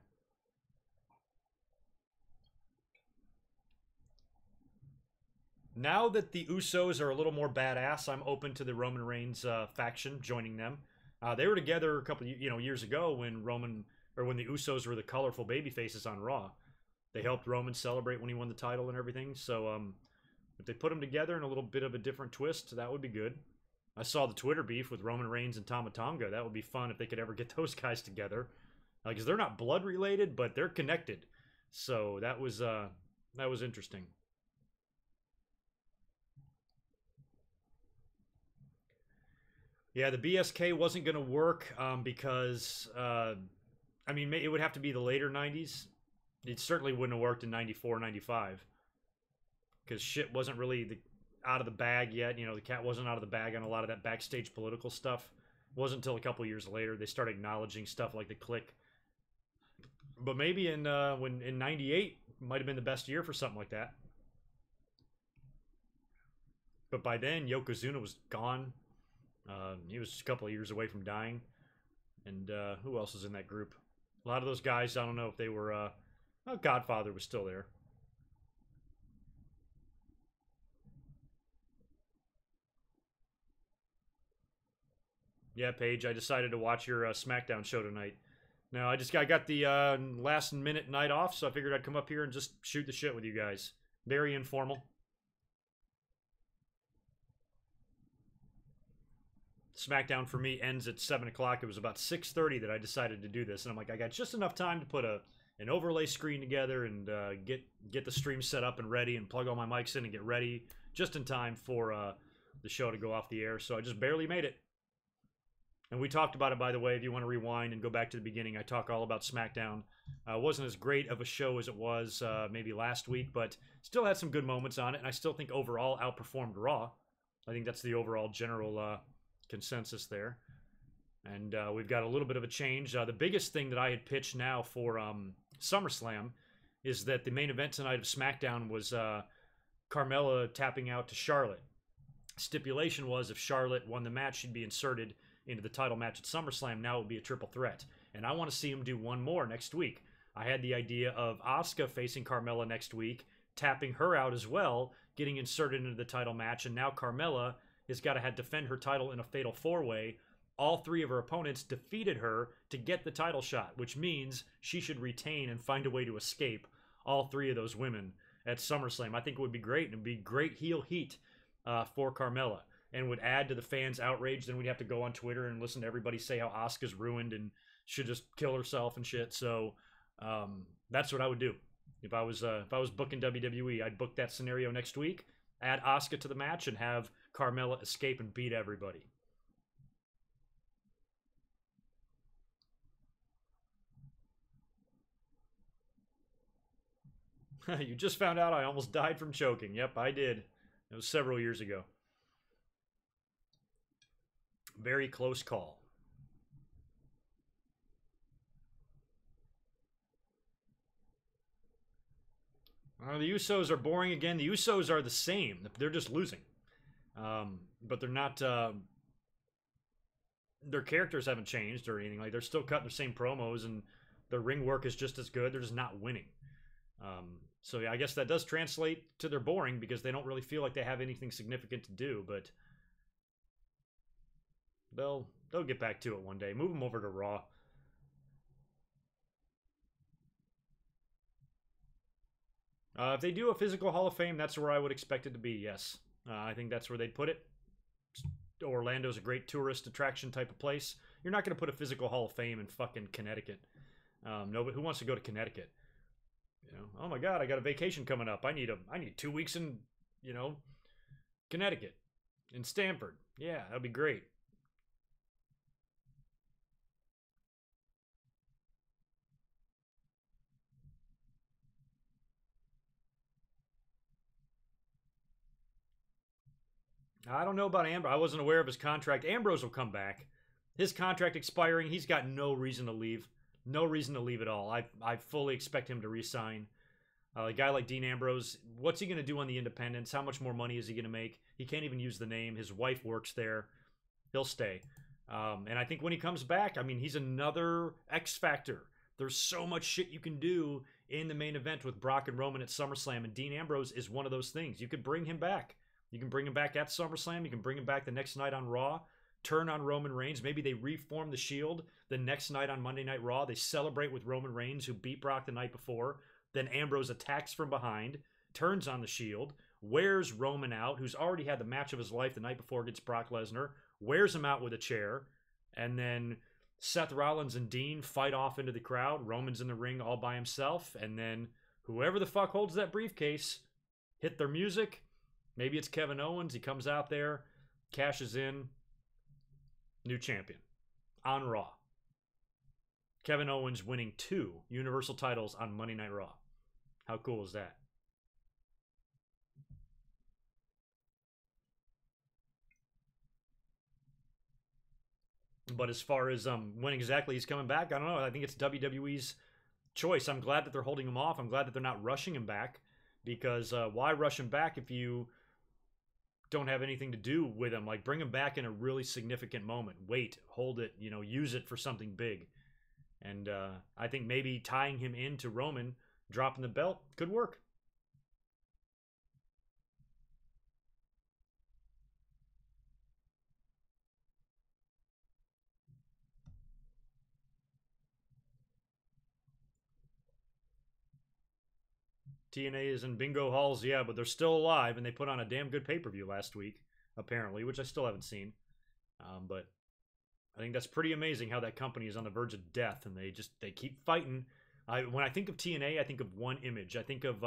Now that the Usos are a little more badass, I'm open to the Roman Reigns faction joining them. They were together a couple years ago when when the Usos were the colorful baby faces on Raw. They helped Roman celebrate when he won the title and everything. So if they put them together in a little bit of a different twist, that would be good. I saw the Twitter beef with Roman Reigns and Tama Tonga. That would be fun if they could ever get those guys together, because they're not blood related, but they're connected. So that was interesting. Yeah, the BSK wasn't going to work because, I mean, it would have to be the later 90s. It certainly wouldn't have worked in 94, 95. Because shit wasn't really out of the bag yet. You know, the cat wasn't out of the bag on a lot of that backstage political stuff. It wasn't until a couple years later they started acknowledging stuff like the Clique. But maybe in 98 might have been the best year for something like that. But by then, Yokozuna was gone. He was a couple of years away from dying. And who else is in that group? A lot of those guys, I don't know if they were... Godfather was still there. Yeah, Paige, I decided to watch your SmackDown show tonight. No, I got the last minute night off, so I figured I'd come up here and just shoot the shit with you guys. Very informal. SmackDown for me ends at 7 o'clock. It was about 6:30 that I decided to do this, and I'm like, I got just enough time to put an overlay screen together and get the stream set up and ready and plug all my mics in and get ready just in time for the show to go off the air. So I just barely made it. And we talked about it, by the way. If you want to rewind and go back to the beginning, I talk all about SmackDown. It wasn't as great of a show as it was maybe last week, but still had some good moments on it, and I still think overall outperformed Raw. I think that's the overall general consensus there. And we've got a little bit of a change. The biggest thing that I had pitched now for SummerSlam is that the main event tonight of SmackDown was Carmella tapping out to Charlotte. Stipulation was if Charlotte won the match, she'd be inserted into the title match at SummerSlam. Now it would be a triple threat. And I want to see him do one more next week. I had the idea of Asuka facing Carmella next week, tapping her out as well, getting inserted into the title match, and now Carmella has got to defend her title in a fatal four-way. All three of her opponents defeated her to get the title shot, which means she should retain and find a way to escape all three of those women at SummerSlam. I think it would be great, and it would be great heel heat for Carmella, and would add to the fans' outrage. Then we'd have to go on Twitter and listen to everybody say how Asuka's ruined and should just kill herself and shit. So that's what I would do. If I was booking WWE, I'd book that scenario next week, add Asuka to the match, and have Carmella escape and beat everybody. You just found out I almost died from choking. Yep, I did. It was several years ago. Very close call. The Usos are boring again. The Usos are the same. They're just losing. But they're not. Their characters haven't changed or anything. Like they're still cutting the same promos, and their ring work is just as good. They're just not winning. So yeah, I guess that does translate to they're boring because they don't really feel like they have anything significant to do. But they'll get back to it one day. Move them over to Raw. If they do a physical Hall of Fame, that's where I would expect it to be, yes. I think that's where they'd put it. Orlando's a great tourist attraction type of place. You're not going to put a physical Hall of Fame in fucking Connecticut. No, but who wants to go to Connecticut? You know, oh my God, I got a vacation coming up. I need 2 weeks in, you know, Connecticut, in Stamford. Yeah, that'd be great. I don't know about Ambrose. I wasn't aware of his contract. Ambrose will come back. His contract expiring, he's got no reason to leave. No reason to leave at all. I fully expect him to resign. A guy like Dean Ambrose, what's he going to do on the independents? How much more money is he going to make? He can't even use the name. His wife works there. He'll stay. And I think when he comes back, I mean, he's another X Factor. There's so much shit you can do in the main event with Brock and Roman at SummerSlam, and Dean Ambrose is one of those things. You could bring him back. You can bring him back at SummerSlam. You can bring him back the next night on Raw. Turn on Roman Reigns. Maybe they reform the Shield the next night on Monday Night Raw. They celebrate with Roman Reigns, who beat Brock the night before. Then Ambrose attacks from behind, turns on the Shield, wears Roman out, who's already had the match of his life the night before against Brock Lesnar, wears him out with a chair, and then Seth Rollins and Dean fight off into the crowd. Roman's in the ring all by himself, and then whoever the fuck holds that briefcase hit their music. Maybe it's Kevin Owens. He comes out there, cashes in, new champion on Raw. Kevin Owens winning 2 Universal titles on Monday Night Raw. How cool is that? But as far as when exactly he's coming back, I don't know. I think it's WWE's choice. I'm glad that they're holding him off. I'm glad that they're not rushing him back, because why rush him back if you don't have anything to do with him? Like, bring him back in a really significant moment. Wait, hold it, you know, use it for something big. And I think maybe tying him into Roman, dropping the belt, could work. TNA is in bingo halls, yeah, but they're still alive, and they put on a damn good pay-per-view last week, apparently, which I still haven't seen. But I think that's pretty amazing how that company is on the verge of death, and they keep fighting. When I think of TNA, I think of one image. I think of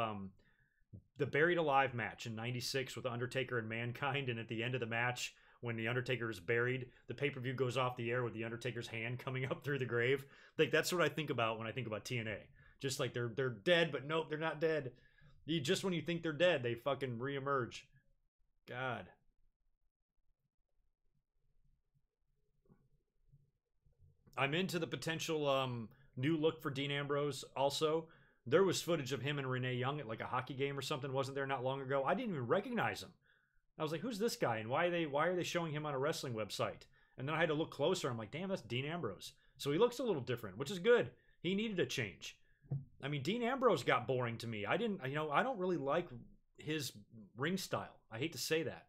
the Buried Alive match in '96 with Undertaker and Mankind, and at the end of the match, when the Undertaker is buried, the pay-per-view goes off the air with the Undertaker's hand coming up through the grave. Like, that's what I think about when I think about TNA. Just like they're dead, but nope, they're not dead. Just when you think they're dead, they fucking reemerge. God. I'm into the potential new look for Dean Ambrose also. There was footage of him and Renee Young at like a hockey game or something, wasn't there, not long ago? I didn't even recognize him. I was like, who's this guy? And why are they showing him on a wrestling website? And then I had to look closer. I'm like, damn, that's Dean Ambrose. So he looks a little different, which is good. He needed a change. I mean, Dean Ambrose got boring to me. I don't really like his ring style. I hate to say that.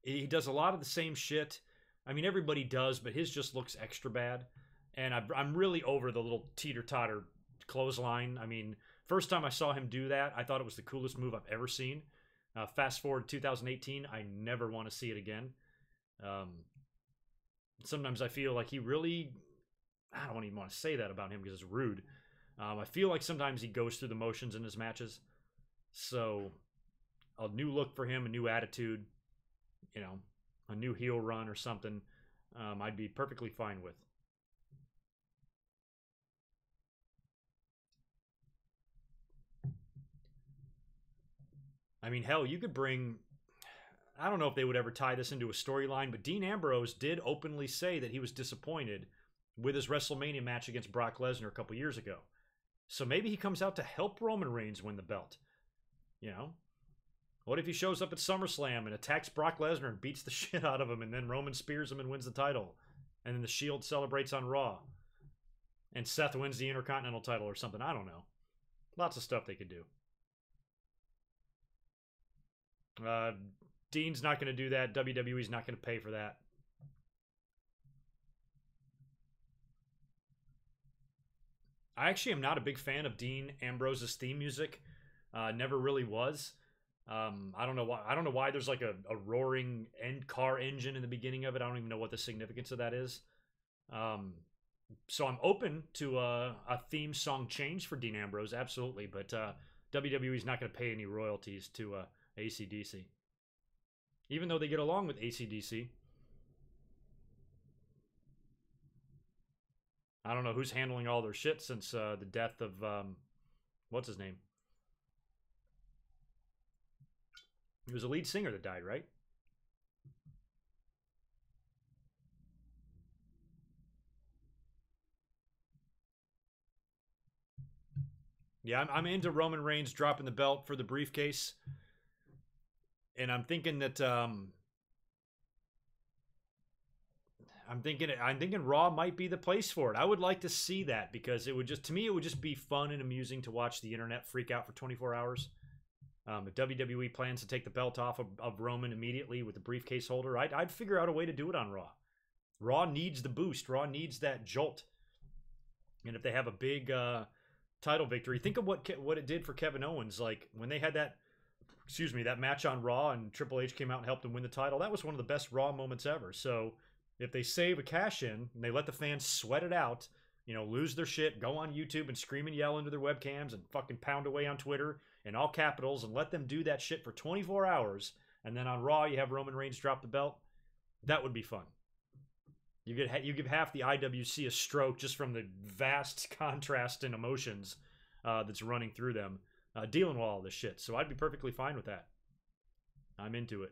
He does a lot of the same shit. I mean, everybody does, but his just looks extra bad. And I'm really over the little teeter-totter clothesline. I mean, first time I saw him do that, I thought it was the coolest move I've ever seen. Fast forward to 2018, I never want to see it again. Sometimes I feel like he really... I don't even want to say that about him because it's rude. I feel like sometimes he goes through the motions in his matches. So, a new look for him, a new attitude, you know, a new heel run or something, I'd be perfectly fine with. I mean, hell, you could bring... I don't know if they would ever tie this into a storyline, but Dean Ambrose did openly say that he was disappointed with his WrestleMania match against Brock Lesnar a couple years ago. So maybe he comes out to help Roman Reigns win the belt. You know? What if he shows up at SummerSlam and attacks Brock Lesnar and beats the shit out of him, and then Roman spears him and wins the title? And then the Shield celebrates on Raw. And Seth wins the Intercontinental title or something. I don't know. Lots of stuff they could do. Dean's not going to do that. WWE's not going to pay for that. I actually am not a big fan of Dean Ambrose's theme music. Never really was. I don't know why. I don't know why there's like a roaring car engine in the beginning of it. I don't even know what the significance of that is. So I'm open to a theme song change for Dean Ambrose, absolutely. But WWE's not going to pay any royalties to AC/DC, even though they get along with AC/DC. I don't know who's handling all their shit since the death of what's his name. He was a lead singer that died, right? Yeah, I'm into Roman Reigns dropping the belt for the briefcase. And I'm thinking that I'm thinking Raw might be the place for it. I would like to see that because it would just, to me, it would just be fun and amusing to watch the internet freak out for 24 hours. If WWE plans to take the belt off of Roman immediately with the briefcase holder, I'd figure out a way to do it on Raw. Raw needs the boost. Raw needs that jolt. And if they have a big title victory, think of what it did for Kevin Owens. Like when they had that match on Raw and Triple H came out and helped him win the title. That was one of the best Raw moments ever. So if they save a cash in and they let the fans sweat it out, you know, lose their shit, go on YouTube and scream and yell into their webcams and fucking pound away on Twitter in all capitals and let them do that shit for 24 hours, and then on Raw you have Roman Reigns drop the belt, that would be fun. You give half the IWC a stroke just from the vast contrast in emotions that's running through them, dealing with all this shit. So I'd be perfectly fine with that. I'm into it.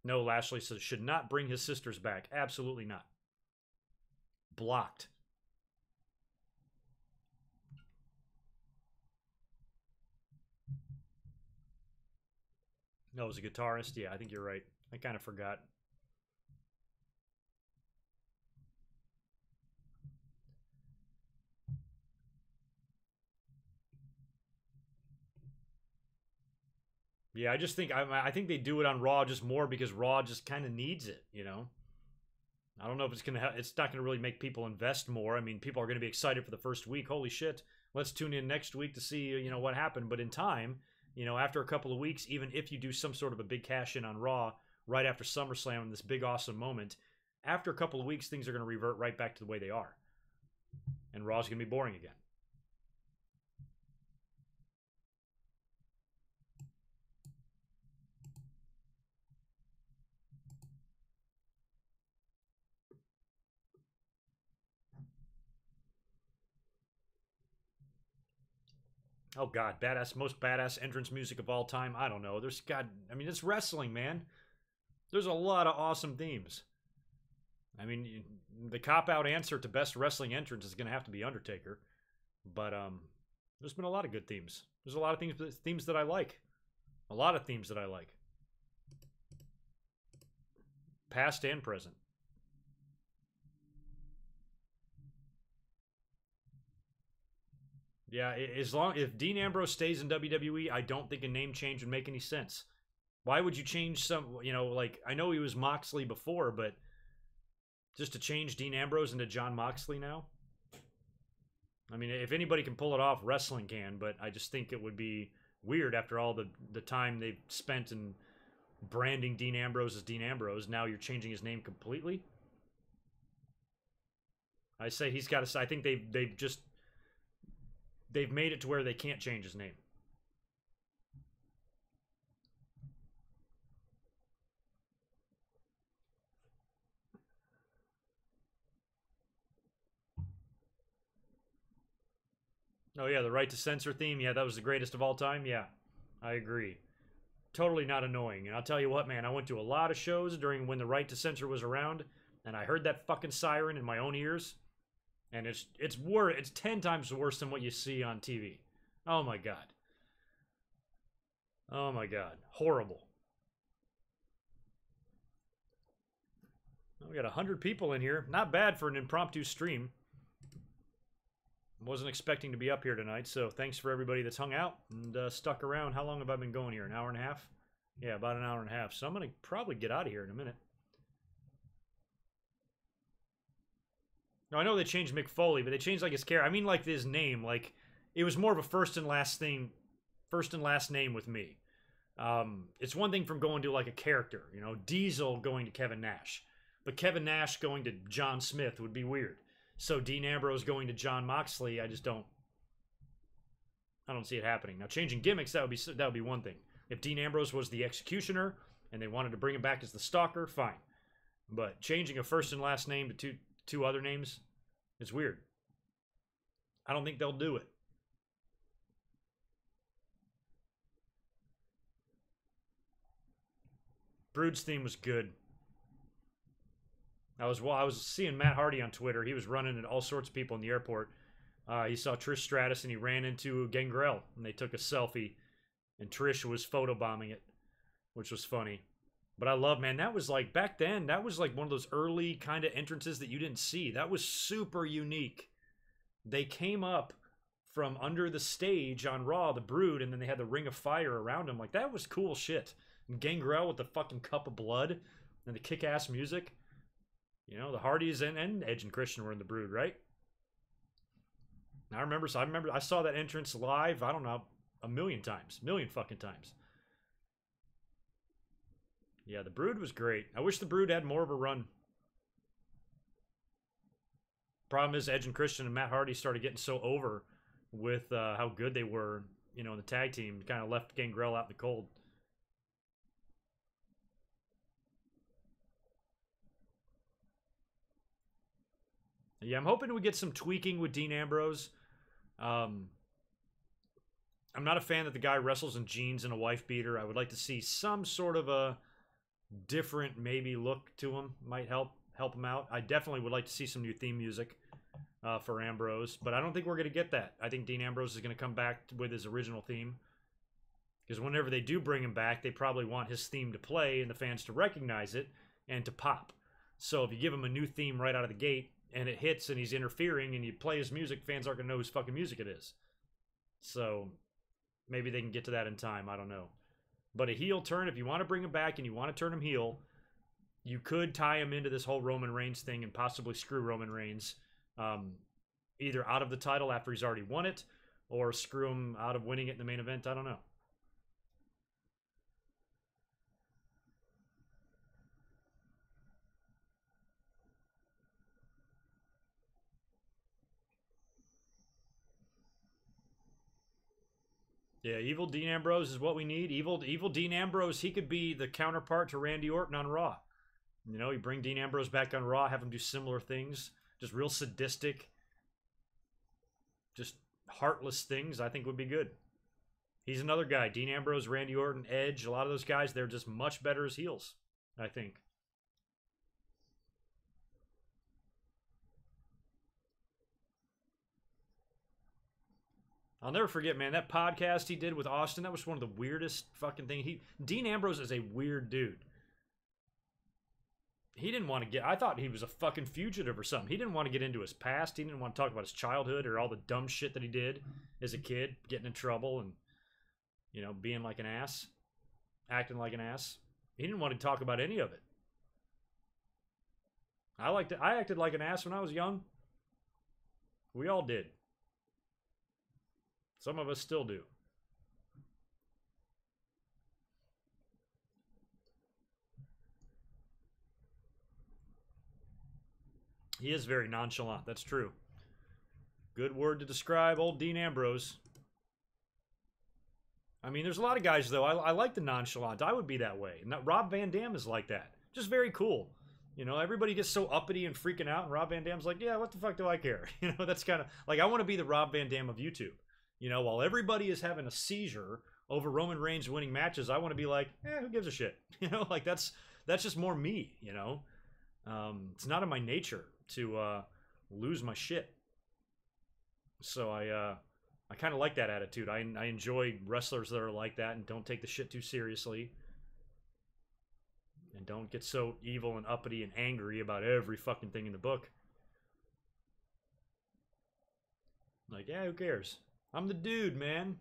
No, Lashley should not bring his sisters back. Absolutely not. Blocked. No, as a guitarist, yeah, I think you're right. I kind of forgot. Yeah, I just think I think they do it on Raw just more because Raw just kind of needs it, you know. I don't know if it's not gonna really make people invest more. I mean, people are gonna be excited for the first week. Holy shit, let's tune in next week to see, you know, what happened. But in time, you know, after a couple of weeks, even if you do some sort of a big cash in on Raw right after SummerSlam and this big awesome moment, after a couple of weeks, things are gonna revert right back to the way they are, and Raw's gonna be boring again. Oh God, most badass entrance music of all time. I don't know. I mean, it's wrestling, man. There's a lot of awesome themes. I mean, the cop-out answer to best wrestling entrance is going to have to be Undertaker. But there's been a lot of good themes. There's a lot of themes that I like. A lot of themes that I like. Past and present. Yeah, if Dean Ambrose stays in WWE, I don't think a name change would make any sense. Why would you change like, I know he was Moxley before, but just to change Dean Ambrose into John Moxley now? I mean, if anybody can pull it off, wrestling can, but I just think it would be weird after all the time they've spent in branding Dean Ambrose as Dean Ambrose. Now you're changing his name completely. I say he's got to. I think they've made it to where they can't change his name. Oh yeah, the right to censor theme. Yeah, that was the greatest of all time. Yeah, I agree. Totally not annoying. And I'll tell you what, man, I went to a lot of shows during when the right to censor was around, and I heard that fucking siren in my own ears, and it's 10 times worse than what you see on TV. Oh my God. Oh my god. Horrible. We got 100 people in here. Not bad for an impromptu stream. Wasn't expecting to be up here tonight, so thanks for everybody that's hung out and stuck around. How long have I been going here? An hour and a half? Yeah, about an hour and a half. So I'm going to probably get out of here in a minute. Now, I know they changed Mick Foley, but they changed, like, his character. I mean, like, his name. Like, it was more of a first and last name with me. It's one thing from going to, like, a character. You know, Diesel going to Kevin Nash. But Kevin Nash going to John Smith would be weird. So Dean Ambrose going to John Moxley, I don't see it happening. Now, changing gimmicks, that would be one thing. If Dean Ambrose was the Executioner and they wanted to bring him back as the Stalker, fine. But changing a first and last name to two other names, it's weird. I don't think they'll do it. Brood's theme was good. I was seeing Matt Hardy on Twitter. He was running into all sorts of people in the airport. He saw Trish Stratus and he ran into Gangrel and they took a selfie. And Trish was photobombing it, which was funny. But I love, man, that was like, back then, that was like one of those early kind of entrances that you didn't see. That was super unique. They came up from under the stage on Raw, the Brood, and then they had the Ring of Fire around them. Like, that was cool shit. And Gangrel with the fucking cup of blood and the kick-ass music. You know, the Hardys and Edge and Christian were in the Brood, right? I remember I saw that entrance live, I don't know, a million fucking times. Yeah, the Brood was great. I wish the Brood had more of a run. Problem is, Edge and Christian and Matt Hardy started getting so over with how good they were, you know, in the tag team. Kind of left Gangrel out in the cold. Yeah, I'm hoping we get some tweaking with Dean Ambrose. I'm not a fan that the guy wrestles in jeans and a wife beater. I would like to see some sort of a different maybe look to him. Might help him out. I definitely would like to see some new theme music for Ambrose, but I don't think we're going to get that. I think Dean Ambrose is going to come back with his original theme, because whenever they do bring him back, they probably want his theme to play and the fans to recognize it and to pop. So if you give him a new theme right out of the gate and it hits and he's interfering and you play his music, fans aren't going to know whose fucking music it is. So maybe they can get to that in time. I don't know. But a heel turn, if you want to bring him back and you want to turn him heel, you could tie him into this whole Roman Reigns thing and possibly screw Roman Reigns either out of the title after he's already won it, or screw him out of winning it in the main event. I don't know. Yeah, evil Dean Ambrose is what we need. Evil Dean Ambrose, he could be the counterpart to Randy Orton on Raw. You know, you bring Dean Ambrose back on Raw, have him do similar things. Just real sadistic, just heartless things, I think would be good. He's another guy. Dean Ambrose, Randy Orton, Edge, a lot of those guys, they're just much better as heels, I think. I'll never forget, man, that podcast he did with Austin, that was one of the weirdest fucking things. Dean Ambrose is a weird dude. He didn't want to get, I thought he was a fucking fugitive or something. He didn't want to get into his past. He didn't want to talk about his childhood or all the dumb shit that he did as a kid, getting in trouble and, you know, being like an ass, acting like an ass. He didn't want to talk about any of it. I acted like an ass when I was young. We all did. Some of us still do. He is very nonchalant. That's true. Good word to describe old Dean Ambrose. I mean, there's a lot of guys, though. I like the nonchalant. I would be that way. And Rob Van Dam is like that. Just very cool. You know, everybody gets so uppity and freaking out, and Rob Van Dam's like, yeah, what the fuck do I care? You know, that's kind of like, I want to be the Rob Van Dam of YouTube. You know, while everybody is having a seizure over Roman Reigns winning matches, I want to be like, who gives a shit? You know, like that's just more me, you know? It's not in my nature to lose my shit. So I I kind of like that attitude. I enjoy wrestlers that are like that and don't take the shit too seriously. And don't get so evil and uppity and angry about every fucking thing in the book. Like, yeah, who cares? I'm the dude, man.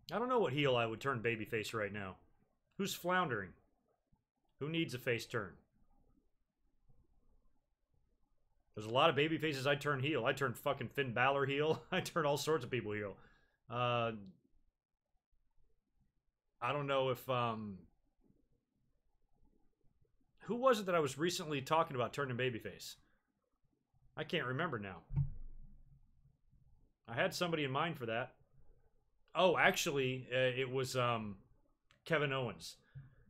I don't know what heel I would turn babyface right now. Who's floundering? Who needs a face turn? There's a lot of baby faces I turn heel. I turn fucking Finn Balor heel. I turn all sorts of people heel. I don't know if who was it that I was recently talking about turning babyface? I can't remember now. I had somebody in mind for that. Oh, actually, it was Kevin Owens.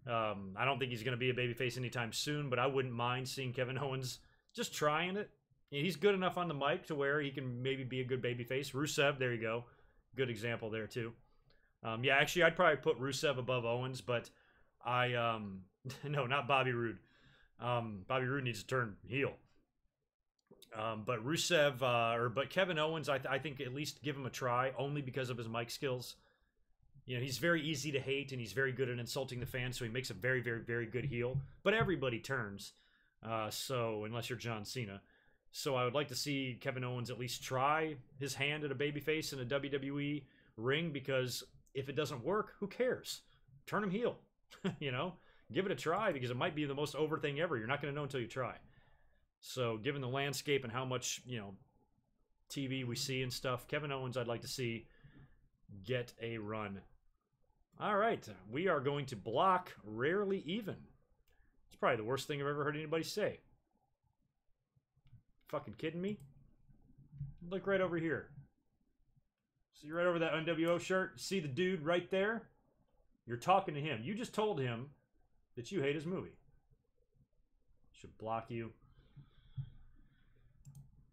I don't think he's going to be a babyface anytime soon, but I wouldn't mind seeing Kevin Owens just trying it. He's good enough on the mic to where he can maybe be a good babyface. Rusev, there you go. Good example there, too. Yeah, actually, I'd probably put Rusev above Owens, but I... no, not Bobby Roode. Bobby Roode needs to turn heel. But Rusev, but Kevin Owens, I think at least give him a try, only because of his mic skills. You know, he's very easy to hate, and he's very good at insulting the fans, so he makes a very, very, very good heel. But everybody turns, so unless you're John Cena. So I would like to see Kevin Owens at least try his hand at a babyface in a WWE ring, because if it doesn't work, who cares? Turn him heel, you know? Give it a try, because it might be the most over thing ever. You're not going to know until you try. So given the landscape and how much, you know, TV we see and stuff, Kevin Owens I'd like to see get a run. All right, we are going to block Rarely Even. It's probably the worst thing I've ever heard anybody say. Fucking kidding me? Look right over here. See right over that NWO shirt? See the dude right there? You're talking to him. You just told him that you hate his movie. Should block you.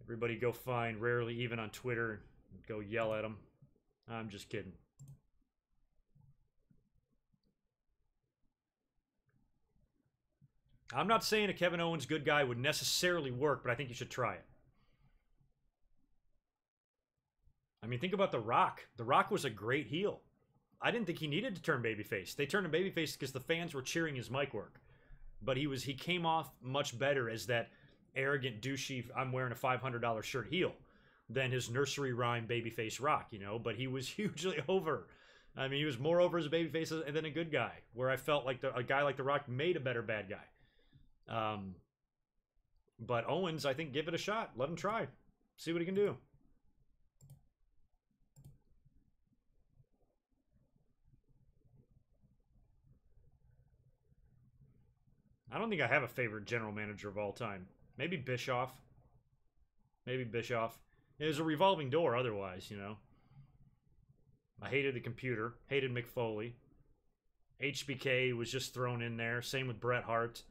Everybody go find Rarely Even on Twitter and go yell at him. I'm just kidding. I'm not saying a Kevin Owens good guy would necessarily work, but I think you should try it. I mean, think about The Rock. The Rock was a great heel. I didn't think he needed to turn babyface. They turned him babyface because the fans were cheering his mic work. But he came off much better as that arrogant, douchey, I'm wearing a $500 shirt heel than his nursery rhyme babyface Rock, you know? But he was hugely over. I mean, he was more over as a babyface than a good guy, where I felt like a guy like The Rock made a better bad guy. But Owens, I think, give it a shot. Let him try. See what he can do. I don't think I have a favorite general manager of all time. Maybe Bischoff. Maybe Bischoff. It was a revolving door otherwise, you know. I hated the computer. Hated Mick Foley. HBK was just thrown in there. Same with Bret Hart.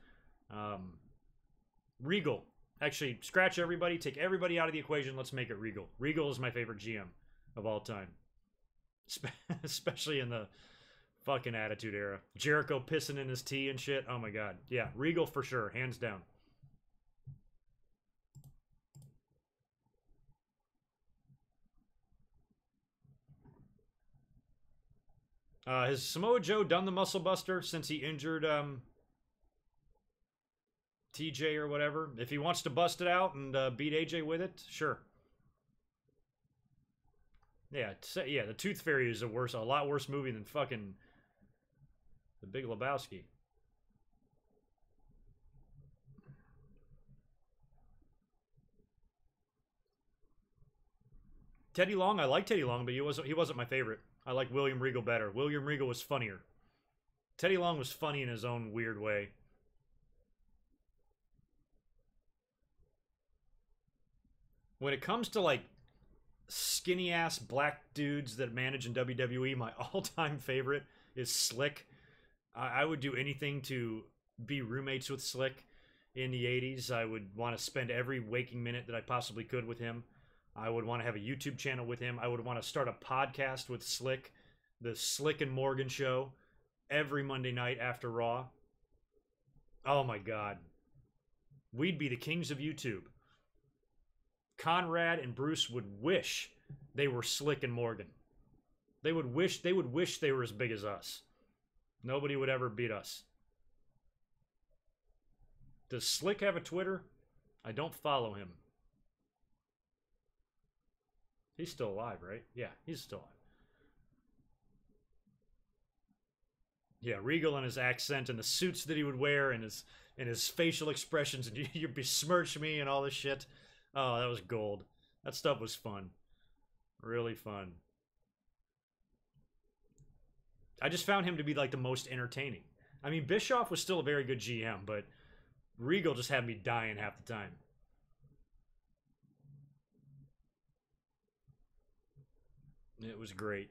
Regal. Actually, scratch everybody. Take everybody out of the equation. Let's make it Regal. Regal is my favorite GM of all time. Especially in the fucking Attitude Era. Jericho pissing in his tea and shit. Oh my god. Yeah, Regal for sure. Hands down. Has Samoa Joe done the Muscle Buster since he injured TJ or whatever? If he wants to bust it out and beat AJ with it, sure. Yeah, the Tooth Fairy is a lot worse movie than fucking The Big Lebowski. Teddy Long, I like Teddy Long, but he wasn't my favorite. I like William Regal better. William Regal was funnier. Teddy Long was funny in his own weird way. When it comes to like skinny ass black dudes that manage in WWE, my all-time favorite is Slick. I would do anything to be roommates with Slick in the 80s. I would want to spend every waking minute that I possibly could with him. I would want to have a YouTube channel with him. I would want to start a podcast with Slick, the Slick and Morgan Show. every Monday night after Raw. Oh my God. We'd be the kings of YouTube. Conrad and Bruce would wish they were Slick and Morgan. They would wish they were as big as us. Nobody would ever beat us. Does Slick have a Twitter? I don't follow him. He's still alive, right? Yeah, he's still alive. Yeah, Regal and his accent and the suits that he would wear and his facial expressions and you besmirch me and all this shit. Oh, that was gold. That stuff was fun. Really fun. I just found him to be like the most entertaining. I mean, Bischoff was still a very good GM, but Regal just had me dying half the time. It was great.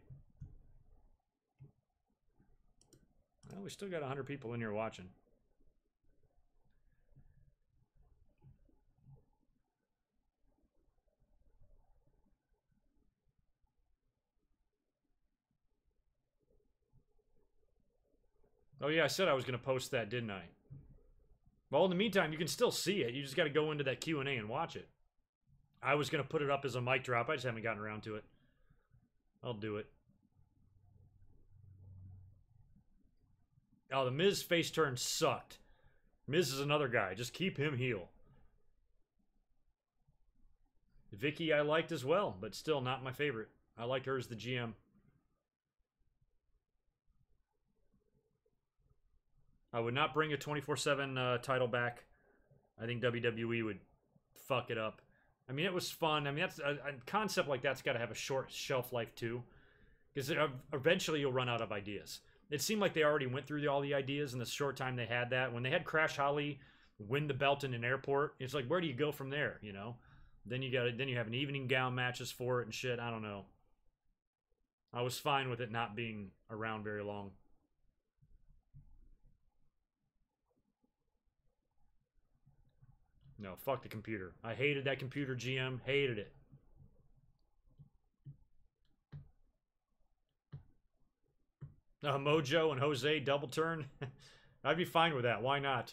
Well, we still got 100 people in here watching. Oh yeah, I said I was going to post that, didn't I? Well, in the meantime, you can still see it. You just got to go into that Q&A and watch it. I was going to put it up as a mic drop. I just haven't gotten around to it. I'll do it. Oh, the Miz face turn sucked. Miz is another guy. Just keep him heel. Vicky I liked as well, but still not my favorite. I liked her as the GM. I would not bring a 24/7 title back. I think WWE would fuck it up. I mean, it was fun. I mean, that's a concept like that's got to have a short shelf life too, because eventually you'll run out of ideas. It seemed like they already went through all the ideas in the short time they had that. When they had Crash Holly win the belt in an airport, it's like, where do you go from there? You know, then you have an evening gown matches for it and shit. I don't know. I was fine with it not being around very long. No, fuck the computer. I hated that computer GM. Hated it. Mojo and Jose double turn. I'd be fine with that. Why not?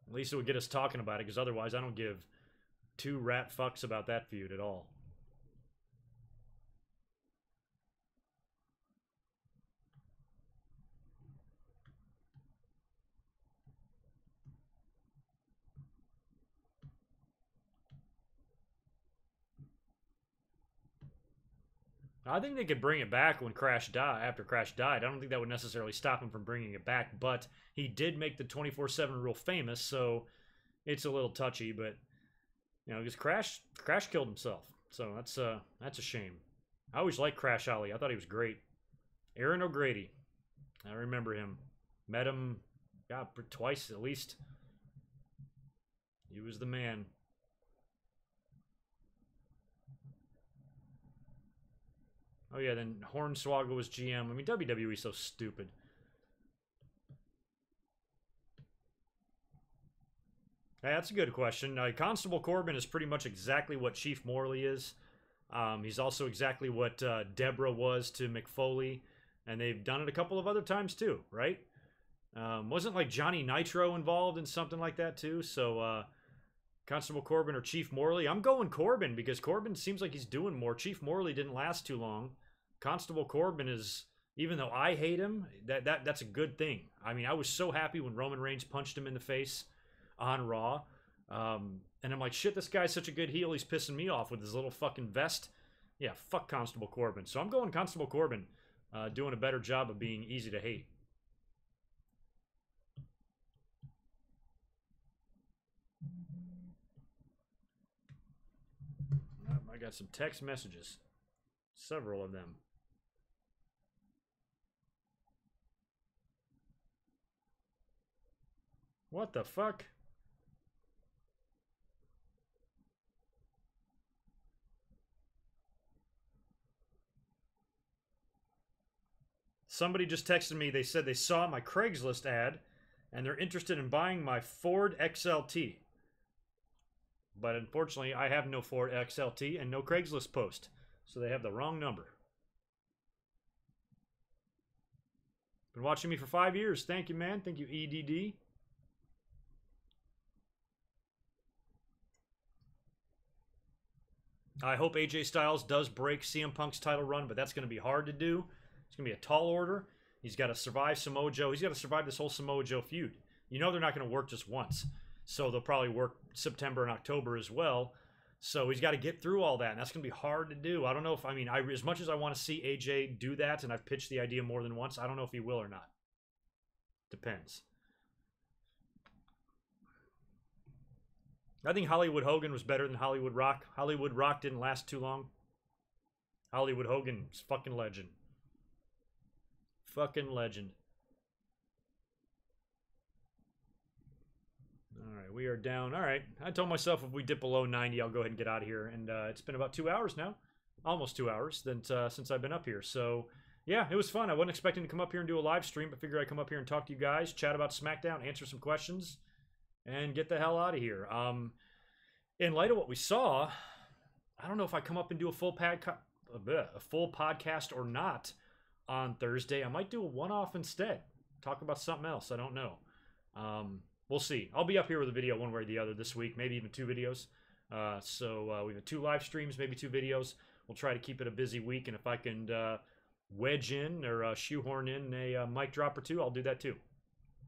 At least it would get us talking about it, because otherwise I don't give two rat fucks about that feud at all. I think they could bring it back when Crash died. After Crash died, I don't think that would necessarily stop him from bringing it back. But he did make the 24/7 rule famous, so it's a little touchy. But you know, because Crash killed himself, so that's a shame. I always liked Crash Holly. I thought he was great. Aaron O'Grady, I remember him. Met him, God, twice at least. He was the man. Oh yeah, then Hornswoggle was GM. I mean, WWE's so stupid. Hey, that's a good question. Constable Corbin is pretty much exactly what Chief Morley is. He's also exactly what Deborah was to McFoley. And they've done it a couple of other times too, right? Wasn't like Johnny Nitro involved in something like that too? So Constable Corbin or Chief Morley? I'm going Corbin because Corbin seems like he's doing more. Chief Morley didn't last too long. Constable Corbin is, even though I hate him, that's a good thing. I mean, I was so happy when Roman Reigns punched him in the face on Raw. And I'm like, shit, this guy's such a good heel. He's pissing me off with his little fucking vest. Yeah, fuck Constable Corbin. So I'm going Constable Corbin, doing a better job of being easy to hate. I got some text messages. Several of them. What the fuck? Somebody just texted me. They said they saw my Craigslist ad and they're interested in buying my Ford XLT. But unfortunately, I have no Ford XLT and no Craigslist post. So they have the wrong number. Been watching me for 5 years. Thank you, man. Thank you, EDD. I hope AJ Styles does break CM Punk's title run, but that's going to be hard to do. It's going to be a tall order. He's got to survive Samoa Joe. He's got to survive this whole Samoa Joe feud. You know they're not going to work just once. So they'll probably work September and October as well. So he's got to get through all that, and that's going to be hard to do. I don't know if, as much as I want to see AJ do that, and I've pitched the idea more than once, I don't know if he will or not. Depends. I think Hollywood Hogan was better than Hollywood Rock. Hollywood Rock didn't last too long. Hollywood Hogan is fucking legend. Fucking legend. Alright, we are down. Alright, I told myself if we dip below 90, I'll go ahead and get out of here. And it's been about 2 hours now. Almost 2 hours since I've been up here. So, yeah, it was fun. I wasn't expecting to come up here and do a live stream, but figured I'd come up here and talk to you guys, chat about SmackDown, answer some questions, and get the hell out of here. In light of what we saw, I don't know if I come up and do a full podcast or not on Thursday. I might do a one-off instead. Talk about something else. I don't know. We'll see. I'll be up here with a video one way or the other this week, maybe even 2 videos. So we have 2 live streams, maybe 2 videos. We'll try to keep it a busy week, and if I can wedge in or shoehorn in a mic drop or 2, I'll do that too.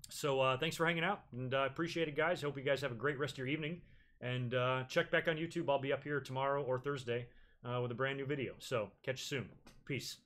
So thanks for hanging out, and I appreciate it, guys. Hope you guys have a great rest of your evening. And check back on YouTube. I'll be up here tomorrow or Thursday with a brand new video. So catch you soon. Peace.